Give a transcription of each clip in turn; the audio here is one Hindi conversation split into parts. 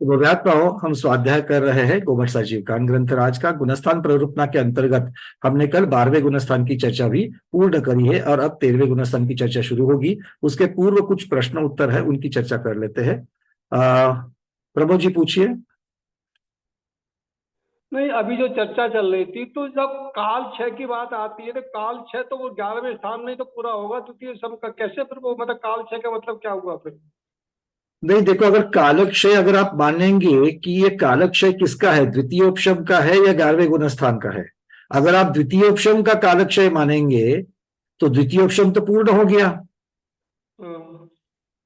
तो व्यापाओ हम स्वाध्याय कर रहे हैं गोबर सजीवकान ग्रंथराज का गुणस्थान प्रवृत्तना के अंतर्गत। हमने कल 12वें गुणस्थान की चर्चा भी पूर्ण करी है और अब 13वें गुणस्थान की चर्चा शुरू होगी। उसके पूर्व कुछ प्रश्न उत्तर है, उनकी चर्चा कर लेते हैं। प्रमोद जी पूछिए। नहीं, अभी जो चर्चा चल रही थी तो जब काल छह की बात आती है तो काल छह तो वो 11वें स्थान में ही तो पूरा होगा, तृतीय सम का कैसे फिर वो मतलब काल छह का मतलब क्या हुआ फिर? नहीं देखो, अगर कालक्षय अगर आप मानेंगे कि ये कालक्षय किसका है, द्वितीयोपशम का है या 11वें गुणस्थान का है। अगर आप द्वितीयोपशम का कालक्षय मानेंगे तो द्वितीयोपशम तो पूर्ण हो गया। हाँ।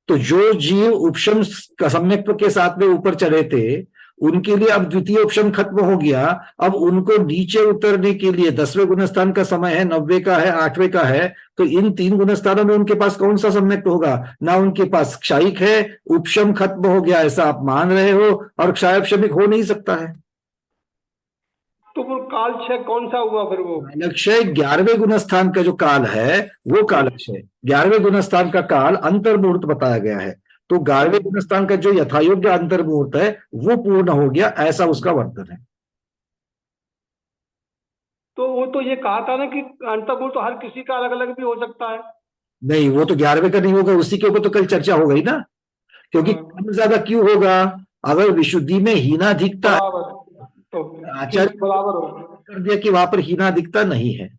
तो जो जीव उपशम सम्यक्त्व के साथ में ऊपर चढ़े थे उनके लिए अब द्वितीय उपशम खत्म हो गया। अब उनको नीचे उतरने के लिए 10वें गुणस्थान का समय है, 9वें का है, 8वें का है। तो इन 3 गुणस्थानों में उनके पास कौन सा सम्यक्त्व होगा? ना उनके पास क्षायिक है, उपशम खत्म हो गया ऐसा आप मान रहे हो, और क्षायक्षमिक हो नहीं सकता है। तो वो काल छह कौन सा हुआ फिर वो? कालक्षय 11वें गुणस्थान का जो काल है वो कालक्षय, 11वें गुणस्थान का काल अंतर्मुहूर्त बताया गया है। तो 11वें गुणस्थान का जो यथायोग्य अंतर्मुहूर्त है वो पूर्ण हो गया, ऐसा उसका वर्णन है। तो वो तो ये कहा था ना कि अंतर्गुण तो हर किसी का अलग अलग भी हो सकता है। नहीं, वो तो 11वें का नहीं होगा, उसी के ऊपर तो कल चर्चा हो गई ना। क्योंकि हाँ, कम ज्यादा क्यों होगा? अगर विशुद्धि में हीनाधिकता, बराबर। तो आचार्य ठीक बराबर होगा। कर दिया कि वहां पर हीनाधिकता नहीं है।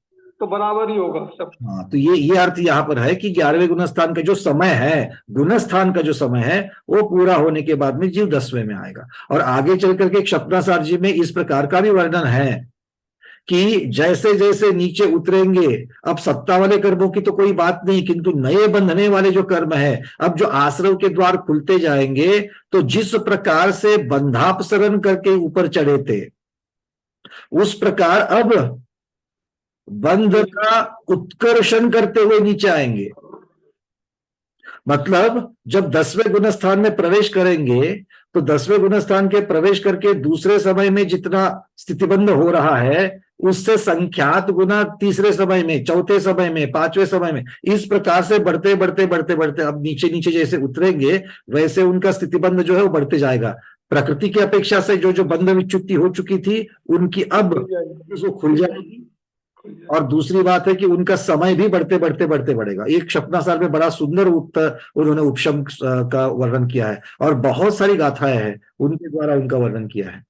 तो बराबर ही होगा सब। हाँ, तो ये अर्थ यहाँ पर है कि 11वें गुणस्थान का जो समय है, गुणस्थान का जो समय है वो पूरा होने के बाद में जीव 10वें में आएगा। और आगे चल करके क्षपणासार जी में इस प्रकार का भी वर्णन है कि जैसे जैसे नीचे उतरेंगे, अब सत्ता वाले कर्मों की तो कोई बात नहीं, किंतु नए बंधने वाले जो कर्म है, अब जो आश्रव के द्वार खुलते जाएंगे, तो जिस प्रकार से बंधापसरण करके ऊपर चढ़े थे उस प्रकार अब बंध का उत्कर्षण करते हुए नीचे आएंगे। मतलब जब 10वें गुणस्थान में प्रवेश करेंगे तो 10वें गुणस्थान के प्रवेश करके दूसरे समय में जितना स्थितिबंध हो रहा है उससे संख्यात गुना तीसरे समय में, चौथे समय में, 5वें समय में, इस प्रकार से बढ़ते बढ़ते बढ़ते बढ़ते अब नीचे नीचे जैसे उतरेंगे वैसे उनका स्थितिबंध जो है वो बढ़ते जाएगा। प्रकृति की अपेक्षा से जो जो बंध विच्युति हो चुकी थी उनकी अब खुल जाएगी। वो खुल जाएगी। और दूसरी बात है कि उनका समय भी बढ़ते बढ़ते बढ़ते बढ़ेगा। एक क्षपणासार में बड़ा सुंदर उत्तर उन्होंने उपशम का वर्णन किया है और बहुत सारी गाथाएं हैं उनके द्वारा उनका वर्णन किया है।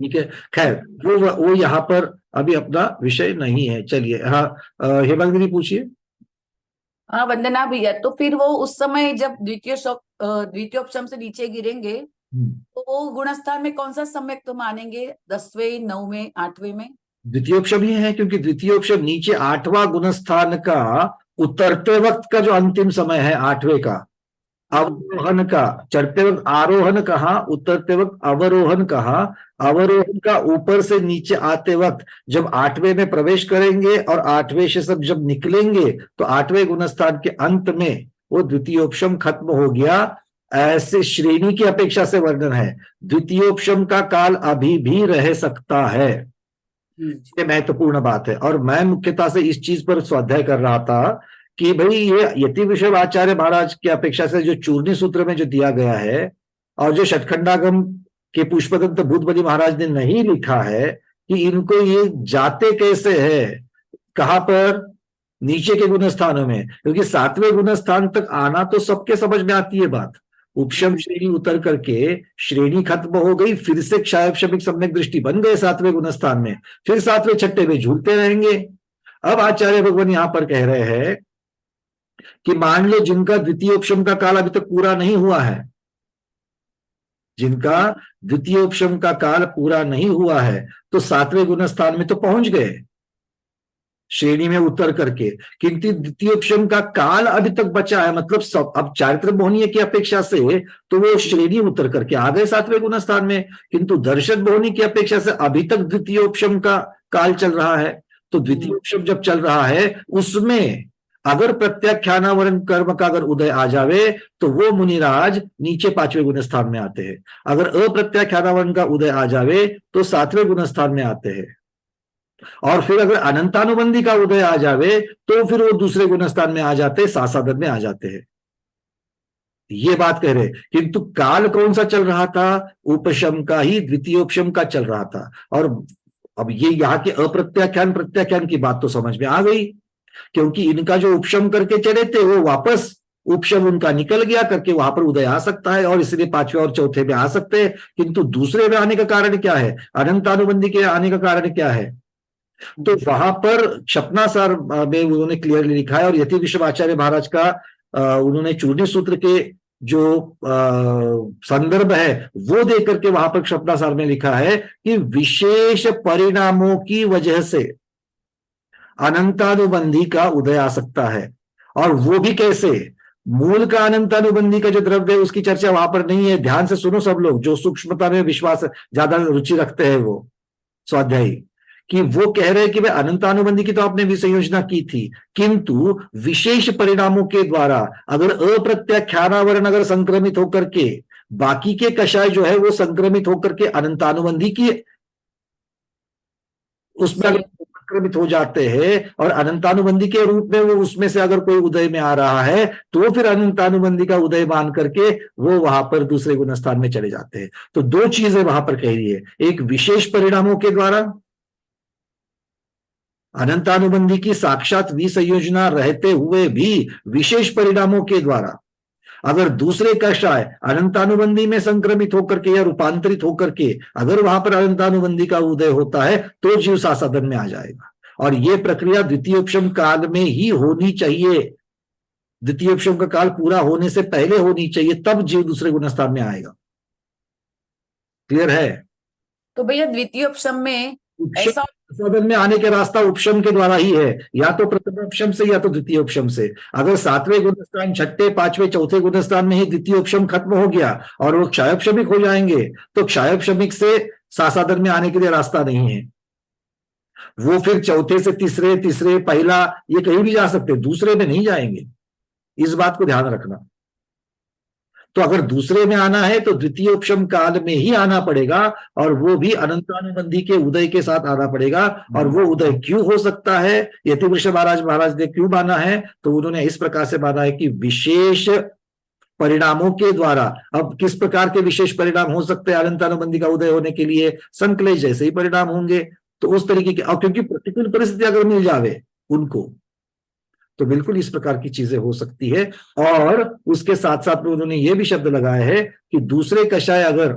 ठीक है, खैर वो यहाँ पर अभी अपना विषय नहीं है। चलिए, हाँ, हेमंत पूछिए। हाँ वंदना भैया, तो फिर वो उस समय जब द्वितीयोपशम से नीचे गिरेंगे तो वो गुणस्थान में कौन सा सम्यक तो मानेंगे, 10वें, 9वें, 8वें में? द्वितीयोपशम ही है, क्योंकि द्वितीयोपशम नीचे 8वां गुणस्थान का उतरते वक्त का जो अंतिम समय है 8वें का, अवरोहन का। चढ़ते वक्त आरोहण कहा, उतरते वक्त अवरोहन कहा। अवरोहन का ऊपर से नीचे आते वक्त जब 8वें में प्रवेश करेंगे और 8वें से सब जब निकलेंगे तो 8वें गुणस्थान के अंत में वो द्वितीयोपशम खत्म हो गया। ऐसे श्रेणी की अपेक्षा से वर्णन है। द्वितीयोपशम का काल अभी भी रह सकता है, ये महत्वपूर्ण बात है। और मैं मुख्यतः से इस चीज पर स्वाध्याय कर रहा था कि भाई ये यति विषय आचार्य महाराज की अपेक्षा से जो चूर्णी सूत्र में जो दिया गया है और जो षटखंडागम के पुष्पदंत भूतबली महाराज ने नहीं लिखा है कि इनको ये जाते कैसे है, कहां पर, नीचे के गुणस्थानों में। क्योंकि 7वें गुणस्थान तक आना तो सबके समझ में आती है बात। उपशम श्रेणी उतर करके श्रेणी खत्म हो गई, फिर से क्षायक्षमिक सम्यक दृष्टि बन गए 7वें गुणस्थान में, फिर 7वें छठे में झूलते रहेंगे। अब आचार्य भगवान यहां पर कह रहे हैं कि मान लो जिनका द्वितीय उपशम का काल अभी तक पूरा नहीं हुआ है, जिनका द्वितीय उपशम का काल पूरा नहीं हुआ है, तो 7वें गुणस्थान में तो पहुंच गए श्रेणी में उतर करके, किंतु द्वितीय उपशम का काल अभी तक बचा है। मतलब सब अब चारित्र मोहनीय की अपेक्षा से तो वो श्रेणी उतर करके आ गए 7वें गुणस्थान में, किंतु दर्शन मोहनी की अपेक्षा से अभी तक द्वितीय उपशम का काल चल रहा है। तो द्वितीय उपशम जब चल रहा है उसमें अगर प्रत्याख्यानावरण कर्म का अगर उदय आ जावे तो वो मुनिराज नीचे 5वें गुणस्थान में आते हैं। अगर अप्रत्याख्यानावरण का उदय आ जावे तो 7वें गुणस्थान में आते हैं। और फिर अगर अनंतानुबंधी का उदय आ जावे तो फिर वो दूसरे गुणस्थान में आ जाते, सासादन में आ जाते हैं। ये बात कह रहे, किंतु काल कौन सा चल रहा था? उपशम का ही द्वितीयोपशम का चल रहा था। और अब ये यहाँ के अप्रत्याख्यान प्रत्याख्यान की बात तो समझ में आ गई, क्योंकि इनका जो उपशम करके चले थे वो वापस उपशम उनका निकल गया करके वहां पर उदय आ सकता है, और इसलिए पांचवें और चौथे में आ सकते हैं। किंतु दूसरे में आने का कारण क्या है? अनंतानुबंधी के आने का कारण क्या है? तो वहां पर क्षपणासार में उन्होंने क्लियरली लिखा है, और यति विश्वआचार्य महाराज का उन्होंने चूर्णी सूत्र के जो संदर्भ है वो देख करके वहां पर क्षपणासार में लिखा है कि विशेष परिणामों की वजह से अनंतानुबंधी का उदय आ सकता है। और वो भी कैसे? मूल का अनंतानुबंधी का जो द्रव्य है उसकी चर्चा वहां पर नहीं है। ध्यान से सुनो सब लोग, जो सूक्ष्मता में विश्वास ज्यादा रुचि रखते हैं वो स्वाध्यायी, कि वो कह रहे हैं कि भाई अनंतानुबंधी की तो आपने विसंयोजना की थी, किंतु विशेष परिणामों के द्वारा अगर अप्रत्याख्यानावरण अगर संक्रमित होकर के बाकी के कषाय जो है वो संक्रमित होकर के अनंतानुबंधी की उसमें अगर संक्रमित हो जाते हैं और अनंतानुबंधी के रूप में वो उसमें से अगर कोई उदय में आ रहा है, तो फिर अनंतानुबंधी का उदय मान करके वो वहां पर दूसरे गुणस्थान में चले जाते हैं। तो दो चीजें वहां पर कह रही है, एक विशेष परिणामों के द्वारा अनंतानुबंधी की साक्षात विसंयोजना रहते हुए भी विशेष परिणामों के द्वारा अगर दूसरे कषाय अनंतानुबंधी में संक्रमित होकर के या रूपांतरित होकर के अगर वहां पर अनंतानुबंधी का उदय होता है तो जीव सासाधन में आ जाएगा। और यह प्रक्रिया द्वितीयोपशम काल में ही होनी चाहिए। द्वितीयोपशम का काल पूरा होने से पहले होनी चाहिए, तब जीव दूसरे गुणस्थान में आएगा। क्लियर है? तो भैया द्वितीयोपशम में ऐसा साधन में आने का रास्ता उपशम के द्वारा ही है, या तो प्रथमोपशम से या तो द्वितीयोपशम से। अगर सातवें गुणस्थान, छठे, पांचवें, चौथे गुणस्थान में ही द्वितीयोपशम खत्म हो गया और वो क्षयोपशमिक हो जाएंगे, तो क्षयोपशमिक से सासाधन में आने के लिए रास्ता नहीं है। वो फिर चौथे से तीसरे, तीसरे पहला, ये कहीं भी जा सकते, दूसरे में नहीं जाएंगे। इस बात को ध्यान रखना। तो अगर दूसरे में आना है तो द्वितीयोपशम काल में ही आना पड़ेगा, और वो भी अनंतानुबंधी के उदय के साथ आना पड़ेगा। और वो उदय क्यों हो सकता है, यतिवृष महाराज ने क्यों माना है? तो उन्होंने इस प्रकार से माना है कि विशेष परिणामों के द्वारा। अब किस प्रकार के विशेष परिणाम हो सकते हैं अनंतानुबंधी का उदय होने के लिए? संकलेश जैसे ही परिणाम होंगे। तो उस तरीके के, और क्योंकि प्रतिकूल परिस्थिति अगर मिल जावे उनको, तो बिल्कुल इस प्रकार की चीजें हो सकती है। और उसके साथ साथ में उन्होंने ये भी शब्द लगाया है कि दूसरे कषाय अगर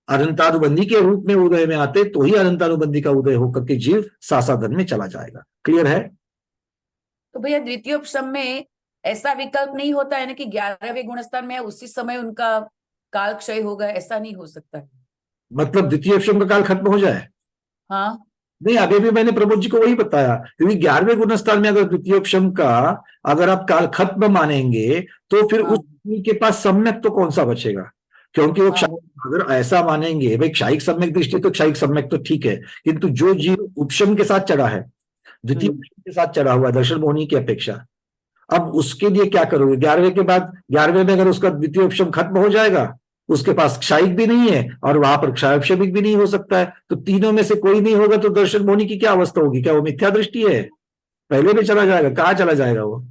अनंतानुबंधी के रूप में उदय में आते तो ही अनंतानुबंधी का उदय होकर के जीव सासाधन में चला जाएगा। क्लियर है? तो भैया द्वितीयोपशम में ऐसा विकल्प नहीं होता है ना कि 11वें गुणस्थान में उसी समय उनका काल क्षय होगा, ऐसा नहीं हो सकता है? मतलब द्वितीयोपशम का काल खत्म हो जाए? हाँ नहीं, अभी भी मैंने प्रमोद जी को वही बताया, क्योंकि 11वें गुणस्थान में अगर द्वितीयोपशम का अगर आप काल खत्म मानेंगे तो फिर हाँ। उस के पास सम्यक तो कौन सा बचेगा? क्योंकि वो अगर ऐसा मानेंगे भाई क्षायिक सम्यक दृष्टि, तो क्षायिक सम्यक तो ठीक है, किंतु जो जीव उपशम के साथ चढ़ा है, द्वितीय के साथ चढ़ा हुआ दर्शन मोहिनी की अपेक्षा, अब उसके लिए क्या करोगे? 11वें के बाद 11वें में अगर उसका द्वितीय उपशम खत्म हो जाएगा, उसके पास क्षायिक भी नहीं है और वहां पर क्षयोपशमिक भी नहीं हो सकता है, तो तीनों में से कोई नहीं होगा, तो दर्शन मोहिनी की क्या अवस्था होगी? क्या वो मिथ्या दृष्टि है? पहले में चला जाएगा, कहाँ चला जाएगा वो?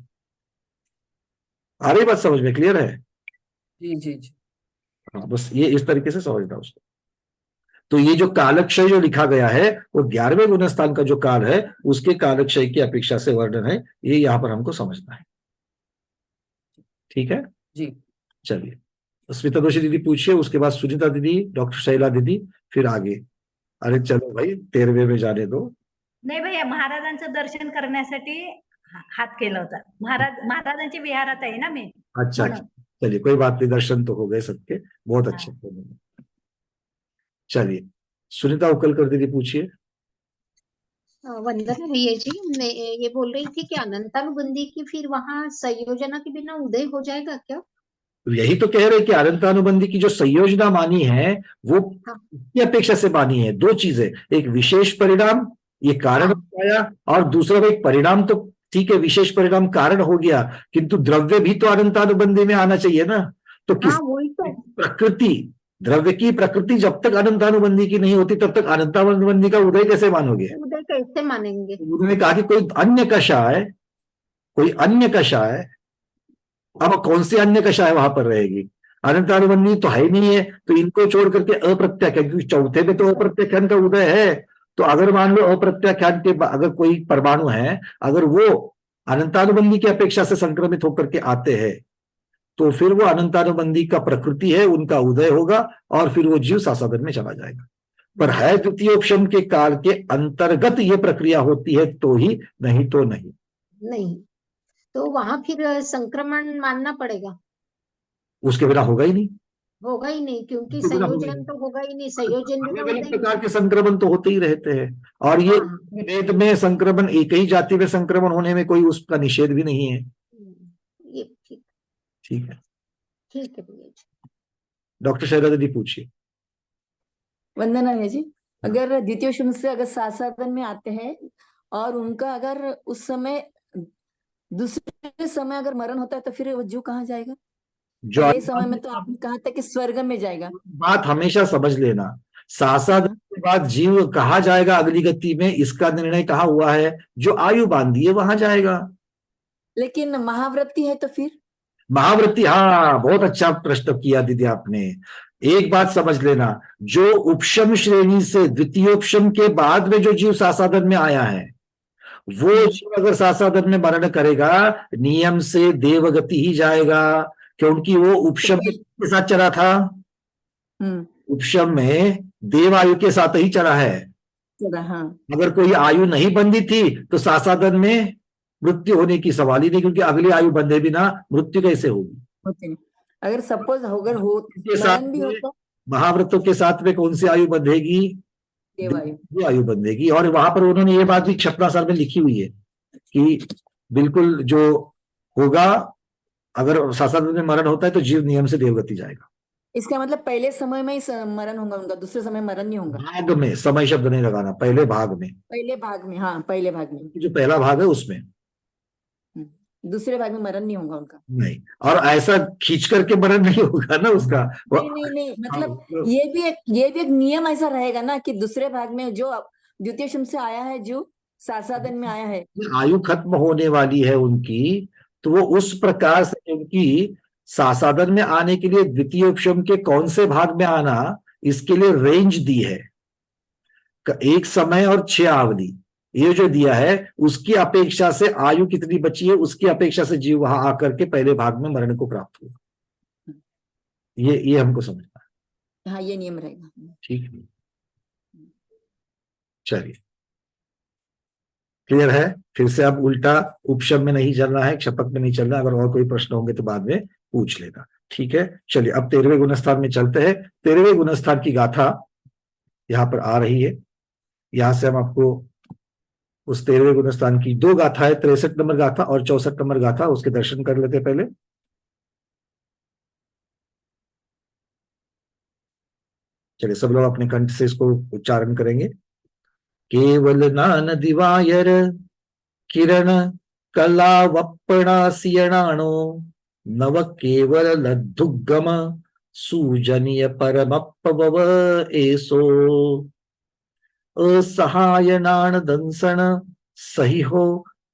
आ रही बात समझ में? क्लियर है? जी जी जी। हाँ, बस ये इस तरीके से समझना उसको। तो ये जो कालक्षय जो लिखा गया है वो 11वें गुणस्थान का जो काल है उसके कालक्षय की अपेक्षा से वर्णन है, ये यहाँ पर हमको समझना है। ठीक है जी। चलिए, स्मिता दोषी दीदी पूछिए, उसके बाद सुनीता दीदी, डॉक्टर शैला दीदी, फिर आगे। अरे चलो भाई 13वें में जाने दो। नाही भैया, महाराजांचं दर्शन करण्यासाठी हात केला होता। महाराजांच्या विहारात आहे ना मी। अच्छा, चलिए कोई बात नहीं, दर्शन तो हो गए सबके, बहुत अच्छे। चलिए सुनीता उकलकर दीदी पूछिए। वंदना भैया जी, मैं ये बोल रही थी कि अनंतानुबंधी की फिर वहां संयोजना के बिना उदय हो जाएगा क्या? यही तो कह रहे कि अनंतानुबंधी की जो संयोजना मानी है वो की अपेक्षा से मानी है। दो चीजें, एक विशेष परिणाम, ये कारण बताया, और दूसरा एक परिणाम तो ठीक है, विशेष परिणाम कारण हो गया, किंतु द्रव्य भी तो अनंतानुबंधी में आना चाहिए ना। तो किस प्रकृति, द्रव्य की प्रकृति जब तक अनंतानुबंधी की नहीं होती तब तक अनंतानुबंधी का उदय कैसे मानोगे? उदय कैसे मानेंगे? उन्होंने कहा कि कोई अन्य कषाय अब कौन सी अन्य कषाय वहां पर रहेगी? अनंतानुबंधी तो है ही नहीं है, तो इनको छोड़ करके अप्रत्याख्यान, क्योंकि चौथे में तो अप्रत्याख्यान का उदय है। तो अगर मान लो अप्रत्याख्यान के अगर कोई परमाणु है, अगर वो अनंतानुबंधी की अपेक्षा से संक्रमित होकर के आते हैं, तो फिर वो अनंतानुबंधी का प्रकृति है, उनका उदय होगा और फिर वो जीव सासादन में चला जाएगा। पर है द्वितीयोपशम के काल के अंतर्गत ये प्रक्रिया होती है तो ही, नहीं तो नहीं। नहीं, तो वहां फिर संक्रमण मानना पड़ेगा। उसके बिना होगा ही नहीं, होगा ही नहीं, क्योंकि उसके बिना होगा ही संयोजन नहीं। तो होगा ही नहीं, संयोजन बिना अलग अलग उदय प्रकार के संक्रमण तो होते ही रहते हैं, और ये हाँ। वेद में संक्रमण, एक ही जाति में संक्रमण होने में कोई उसका निषेध भी नहीं है। ये ठीक ठीक है, ठीक है भैया जी। डॉक्टर शैला दीदी पूछिए। वंदना भैया जी, अगर द्वितीय शुभ से अगर सासादन में आते हैं और उनका अगर उस समय दूसरे समय अगर मरण होता है तो फिर वो जीव कहाँ जाएगा? जो पहले समय में तो आपने कहा था कि स्वर्ग में जाएगा। बात हमेशा समझ लेना, सासादन के बाद जीव कहाँ जाएगा अगली गति में, इसका निर्णय कहाँ हुआ है? जो आयु बांधी है वहां जाएगा। लेकिन महाव्रती है तो फिर? महावृत्ति, हाँ बहुत अच्छा प्रश्न किया दीदी आपने। एक बात समझ लेना, जो उपशम श्रेणी से द्वितीयोपशम के बाद में जो जीव सासादन में आया है, वो जीव अगर सासादन में मरण करेगा, नियम से देवगति ही जाएगा, क्योंकि वो उपशम के साथ चला था। उपशम में देव आयु के साथ ही चला है। हाँ। अगर कोई आयु नहीं बंधी थी तो सासादन में मृत्यु होने की सवाल ही नहीं, क्योंकि अगली आयु बंधे बिना मृत्यु कैसे होगी? अगर सपोज अगर हो के साथ मरण भी हो तो महाव्रतों के साथ में कौन सी आयु बंधेगी? देवायु। ये आयु बंधेगी। और वहां पर उन्होंने ये बात भी छपरासार में लिखी हुई है कि बिल्कुल जो होगा, अगर सासादन में मरण होता है तो जीव नियम से देवगति जाएगा। इसका मतलब पहले समय में ही मरण होगा उनका, दूसरे समय मरण नहीं होगा। भाग में, समय शब्द नहीं लगाना, पहले भाग में। पहले भाग में, हाँ पहले भाग में, जो पहला भाग है उसमें, दूसरे भाग में मरण नहीं होगा उनका। नहीं, और ऐसा खींच करके मरण नहीं होगा ना उसका। नहीं, मतलब ये भी एक नियम ऐसा रहेगा ना कि दूसरे भाग में जो द्वितीय शुभ से आया है, जो सासादन में आया है, आयु खत्म होने वाली है उनकी, तो वो उस प्रकार से उनकी सासादन में आने के लिए द्वितीय उपशम के कौन से भाग में आना, इसके लिए रेंज दी है, 1 समय और 6 अवधि। ये जो दिया है उसकी अपेक्षा से आयु कितनी बची है, उसकी अपेक्षा से जीव वहां आकर के पहले भाग में मरण को प्राप्त हुआ। ये हमको समझना है। हाँ ये नियम रहेगा। ठीक है, चलिए क्लियर है। फिर से अब उल्टा उपशम में नहीं चलना है, क्षपक में नहीं चलना। अगर और कोई प्रश्न होंगे तो बाद में पूछ लेना। ठीक है, चलिए अब 13वें गुणस्थान में चलते हैं। 13वें गुणस्थान की गाथा यहां पर आ रही है। यहां से हम आपको उस 13वें गुणस्थान की 2 गाथा है, 63 नंबर गाथा और 64 नंबर गाथा, उसके दर्शन कर लेते पहले। चलिए सब लोग अपने कंठ से इसको उच्चारण करेंगे। केवल नान दिवायर किरण कला वप्पणा सियणाणो नव केवल लद्धुगम सुजनीय परमप्पव एसो असहायनाण दंसन सही हो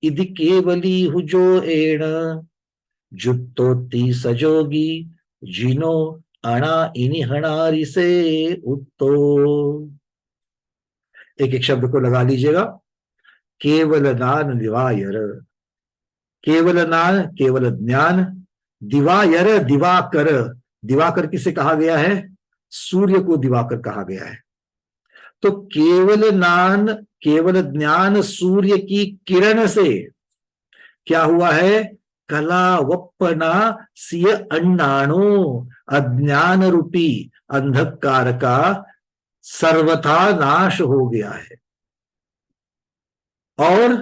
इदि केवली हुजो एण जुत्तोती सजोगी जिनो अणा इनि हणारी से उत्तो। एक एक शब्द को लगा लीजिएगा। केवल नान दिवायर, केवल नान केवल ज्ञान, दिवायर दिवाकर, दिवाकर किसे कहा गया है? सूर्य को दिवाकर कहा गया है। तो केवल नान केवल ज्ञान सूर्य की किरण से क्या हुआ है? कला वप्पना सिय अन्नाणो, अज्ञान रूपी अंधकार का सर्वथा नाश हो गया है। और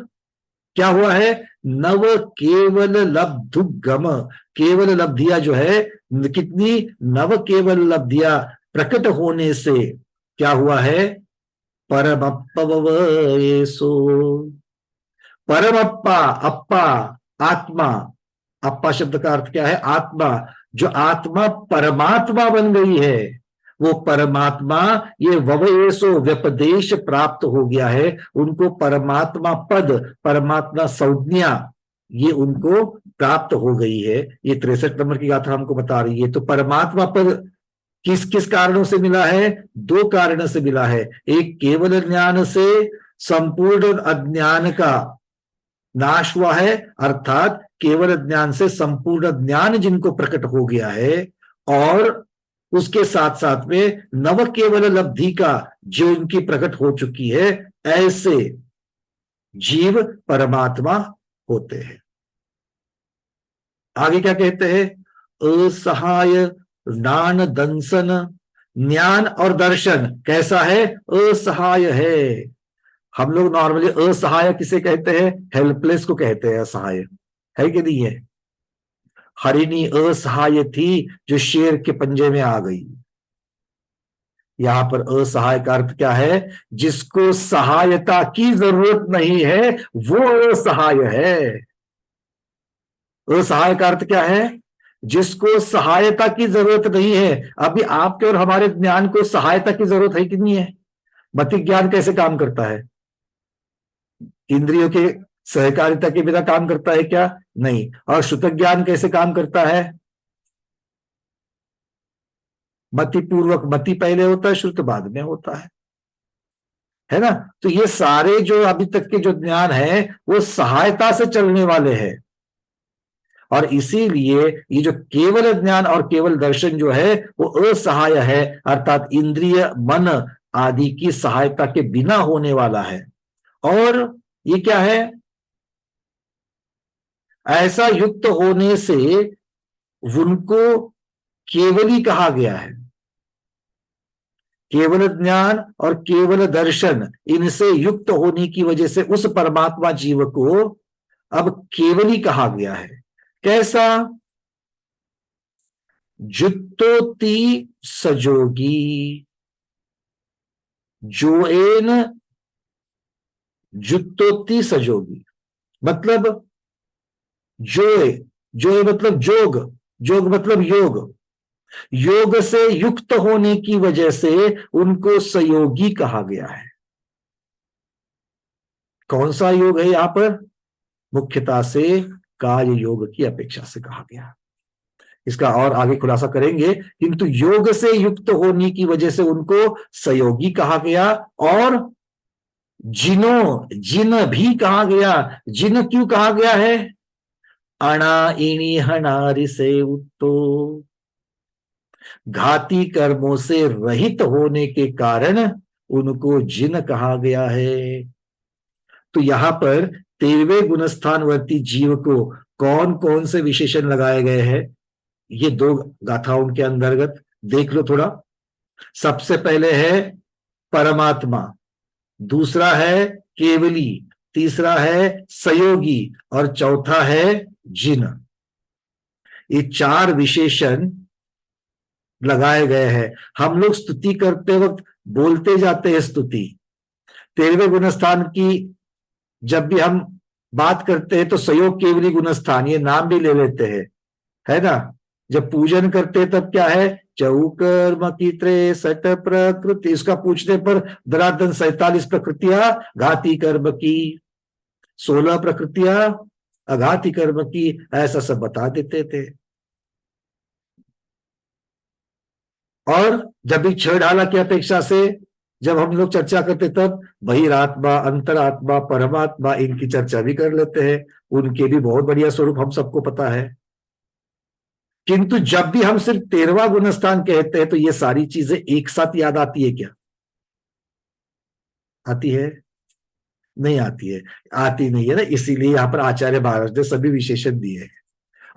क्या हुआ है? नव केवल लब्धुगम, केवल लब्धियां जो है, कितनी? नव केवल लब्धियां प्रकट होने से क्या हुआ है? परमप्पव एसो, परमप्पा, अप्पा आत्मा, अप्पा शब्द का अर्थ क्या है? आत्मा। जो आत्मा परमात्मा बन गई है, वो परमात्मा, ये ववेशो व्यपदेश प्राप्त हो गया है उनको, परमात्मा पद, परमात्मा संज्ञा ये उनको प्राप्त हो गई है। ये 63 नंबर की गाथा हमको बता रही है। तो परमात्मा पर किस किस कारणों से मिला है? दो कारणों से मिला है। एक केवल ज्ञान से संपूर्ण अज्ञान का नाश हुआ है, अर्थात केवल ज्ञान से संपूर्ण ज्ञान जिनको प्रकट हो गया है, और उसके साथ साथ में नव केवल लब्धि का जो इनकी प्रकट हो चुकी है, ऐसे जीव परमात्मा होते हैं। आगे क्या कहते हैं? असहाय ज्ञान दंसन, ज्ञान और दर्शन कैसा है? असहाय है। हम लोग नॉर्मली असहाय किसे कहते हैं? हेल्पलेस को कहते हैं असहाय, है कि नहीं है? हरिणी असहाय थी जो शेर के पंजे में आ गई। यहां पर असहाय का अर्थ क्या है? जिसको सहायता की जरूरत नहीं है वो असहाय है। असहाय का अर्थ क्या है? जिसको सहायता की जरूरत नहीं है। अभी आपके और हमारे ज्ञान को सहायता की जरूरत है कि नहीं है? मति ज्ञान कैसे काम करता है? इंद्रियों के सहकारिता के बिना काम करता है क्या? नहीं। और श्रुत ज्ञान कैसे काम करता है? मति पूर्वक, मति पहले होता है, श्रुत बाद में होता है ना? तो ये सारे जो अभी तक के जो ज्ञान है वो सहायता से चलने वाले हैं, और इसीलिए ये जो केवल ज्ञान और केवल दर्शन जो है वो असहाय है, अर्थात इंद्रिय मन आदि की सहायता के बिना होने वाला है। और ये क्या है? ऐसा युक्त होने से उनको केवली कहा गया है। केवल ज्ञान और केवल दर्शन इनसे युक्त होने की वजह से उस परमात्मा जीव को अब केवली कहा गया है। कैसा? जुत्तोति सजोगी, जोएन जुत्तोति सजोगी, मतलब जोए, जोए मतलब जोग, जोग मतलब योग, योग से युक्त होने की वजह से उनको सयोगी कहा गया है। कौन सा योग है यहां पर? मुख्यतः से काय योग की अपेक्षा से कहा गया। इसका और आगे खुलासा करेंगे, किंतु योग से युक्त होने की वजह से उनको सयोगी कहा गया। और जिन भी कहा गया। जिन क्यों कहा गया है? अणा इणी हणारि से उत्तो, घाती कर्मों से रहित होने के कारण उनको जिन कहा गया है। तो यहां पर 13वें गुणस्थानवर्ती जीव को कौन कौन से विशेषण लगाए गए हैं, ये दो गाथाओं के अंतर्गत देख लो थोड़ा। सबसे पहले है परमात्मा, दूसरा है केवली, तीसरा है सयोगी, और चौथा है जिन। ये 4 विशेषण लगाए गए हैं। हम लोग स्तुति करते वक्त बोलते जाते हैं स्तुति। 13वें गुणस्थान की जब भी हम बात करते हैं तो सयोग केवली गुणस्थान ये नाम भी ले लेते हैं, है ना? जब पूजन करते हैं तब क्या है? चौकर्म की 63 प्रकृति, इसका पूछने पर धराधन 47 प्रकृतियां घाती कर्म की, 16 प्रकृतियां अघाती कर्म की, ऐसा सब बता देते थे। और जब भी छह ढाला की अपेक्षा से जब हम लोग चर्चा करते तब बहिरात्मा, अंतरात्मा, परमात्मा इनकी चर्चा भी कर लेते हैं। उनके भी बहुत बढ़िया स्वरूप हम सबको पता है। किंतु जब भी हम सिर्फ 13वां गुणस्थान कहते हैं तो ये सारी चीजें एक साथ याद आती है क्या? आती है? नहीं आती है, आती नहीं है ना। इसीलिए यहां पर आचार्य भारत ने सभी विशेषण दिए हैं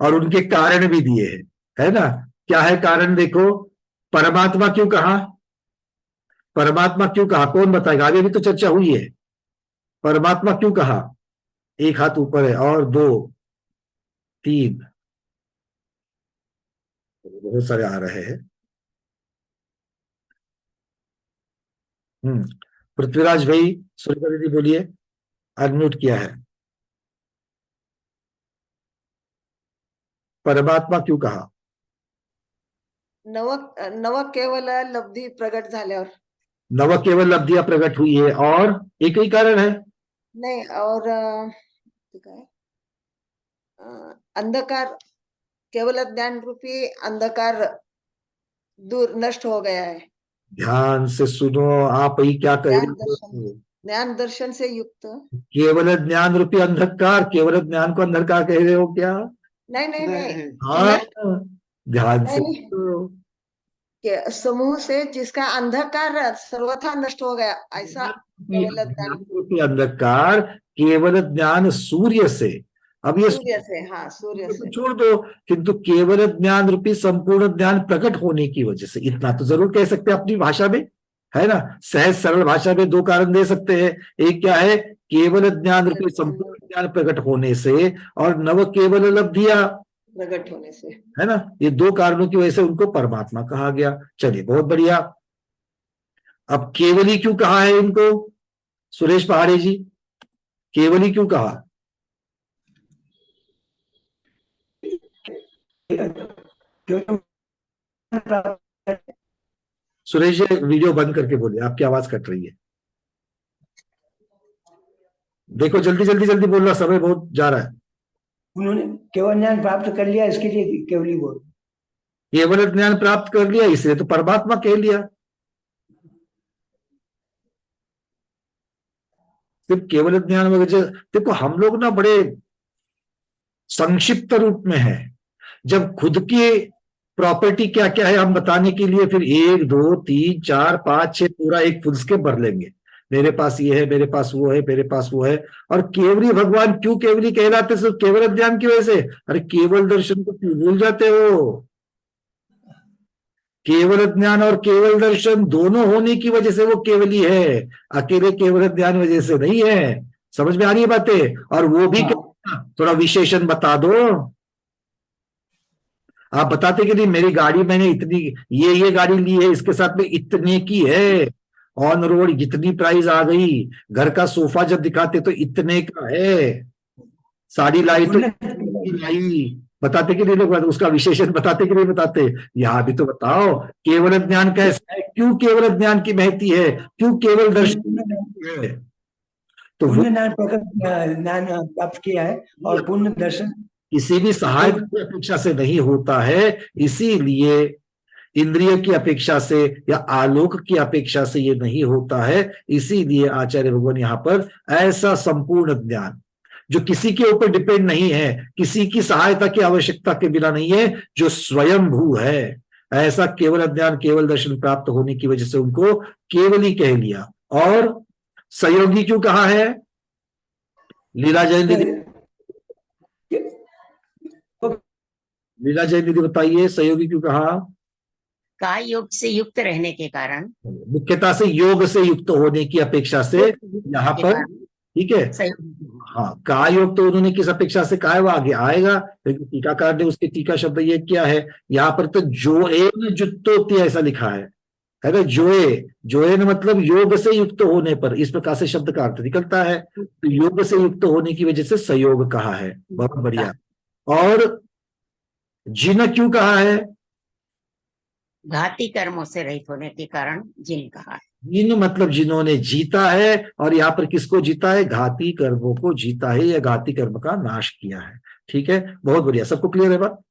और उनके कारण भी दिए हैं, है ना? क्या है कारण? देखो, परमात्मा क्यों कहा? परमात्मा क्यों कहा? कौन बताएगा? आगे भी तो चर्चा हुई है। परमात्मा क्यों कहा? एक हाथ ऊपर है, और 2 3 बहुत सारे आ रहे हैं। पृथ्वीराज भाई, सुरेखा दीदी बोलिए, अनम्यूट किया है। परमात्मा क्यों कहा? नव केवल लब्धी प्रगट झाल्यावर। नव केवल लब्धियां प्रकट हुई है, और एक ही कारण है? नहीं, और काय अंधकार, केवल ज्ञान रूपी अंधकार दूर नष्ट हो गया है। ध्यान से सुनो, आप ही क्या कह ज्ञान रहे दर्शन, हो? ज्ञान दर्शन से युक्त। केवल ज्ञान रूपी अंधकार, केवल ज्ञान को अंधकार कह रहे हो क्या? नहीं नहीं नहीं, हाँ, ध्यान से नहीं, सुनो। समूह से जिसका अंधकार सर्वथा नष्ट हो गया, ऐसा केवल ज्ञान ज्ञान। रूपी अंधकार केवल ज्ञान सूर्य से, अब ये सूर्य से, हाँ सूर्य तो से। छोड़ दो, किंतु केवल ज्ञान रूपी संपूर्ण ज्ञान प्रकट होने की वजह से, इतना तो जरूर कह सकते हैं अपनी भाषा में, है ना? सहज सरल भाषा में दो कारण दे सकते हैं। एक क्या है? केवल ज्ञान रूपी संपूर्ण ज्ञान प्रकट होने से, और नव केवल लब्धिया, प्रकट होने से। है ना? ये दो कारणों की वजह से उनको परमात्मा कहा गया। चलिए, बहुत बढ़िया। अब केवली क्यों कहा है इनको, सुरेश पहाड़े जी? केवली क्यों कहा? सुरेश जी, वीडियो बंद करके बोलिए, आपकी आवाज कट रही है। देखो, जल्दी जल्दी जल्दी बोलना, समय बहुत जा रहा है। उन्होंने केवल ज्ञान प्राप्त कर लिया, इसके लिए केवली बोल। केवल ज्ञान प्राप्त कर लिया, इसलिए तो परमात्मा कह लिया। सिर्फ केवल ज्ञान वगैरह, देखो हम लोग ना बड़े संक्षिप्त रूप में है। जब खुद की प्रॉपर्टी क्या क्या है हम बताने के लिए फिर 1 2 3 4 5 6 पूरा एक फुल भर लेंगे। मेरे पास ये है, मेरे पास वो है, मेरे पास वो है। और केवली भगवान क्यों केवली कहलाते? सिर्फ केवल ज्ञान की वजह से? अरे केवल दर्शन को क्यों भूल जाते हो? केवल ज्ञान और केवल दर्शन दोनों होने की वजह से वो केवली है, अकेले केवल ज्ञान वजह से नहीं है। समझ में आ रही है बातें? और वो भी थोड़ा विशेषण बता दो। आप बताते कि नहीं, मेरी गाड़ी मैंने इतनी, ये गाड़ी ली है, इसके साथ में इतने की है, ऑन रोड इतनी प्राइस आ गई, घर का सोफा जब दिखाते तो इतने का है, साड़ी लाई तो लाई, बताते कि नहीं लोग? उसका विशेषण बताते कि नहीं बताते? यहाँ भी तो बताओ, केवल ज्ञान कैसा है, क्यों केवल ज्ञान की महती है, क्यों केवल दर्शन की महती है? तो वो ज्ञान प्राप्त किया है, और पूर्ण दर्शन किसी भी सहायक की अपेक्षा से नहीं होता है, इसीलिए इंद्रिय की अपेक्षा से या आलोक की अपेक्षा से ये नहीं होता है। इसीलिए आचार्य भगवान यहाँ पर ऐसा संपूर्ण ज्ञान जो किसी के ऊपर डिपेंड नहीं है, किसी की सहायता की आवश्यकता के बिना नहीं है, जो स्वयंभू है, ऐसा केवल ज्ञान केवल दर्शन प्राप्त होने की वजह से उनको केवली कह लिया। और सहयोगी क्यों कहा है? लीला जैन दीदी, लीला जैन दीदी बताइए, सहयोगी क्यों कहा? काय योग से युक्त रहने के कारण, मुख्यतः से योग से युक्त होने की अपेक्षा से यहाँ पर, ठीक है। हाँ, काय योग तो उन्होंने किस अपेक्षा से कहा है वो आगे आएगा, क्योंकि टीकाकार ने उसके टीका शब्द ये क्या है, यहाँ पर तो जोएन जुत्तोति ऐसा लिखा है ना? जोएन मतलब योग से युक्त होने पर, इस प्रकार से शब्द का अर्थ निकलता है। तो योग से युक्त होने की वजह से संयोग कहा है। बहुत बढ़िया। और जिन क्यों कहा है? घाती कर्मों से रहित होने के कारण जिन कहा है। जिन मतलब जिन्होंने जीता है, और यहाँ पर किसको जीता है? घाती कर्मों को जीता है, या घाती कर्म का नाश किया है। ठीक है, बहुत बढ़िया। सबको क्लियर है बात?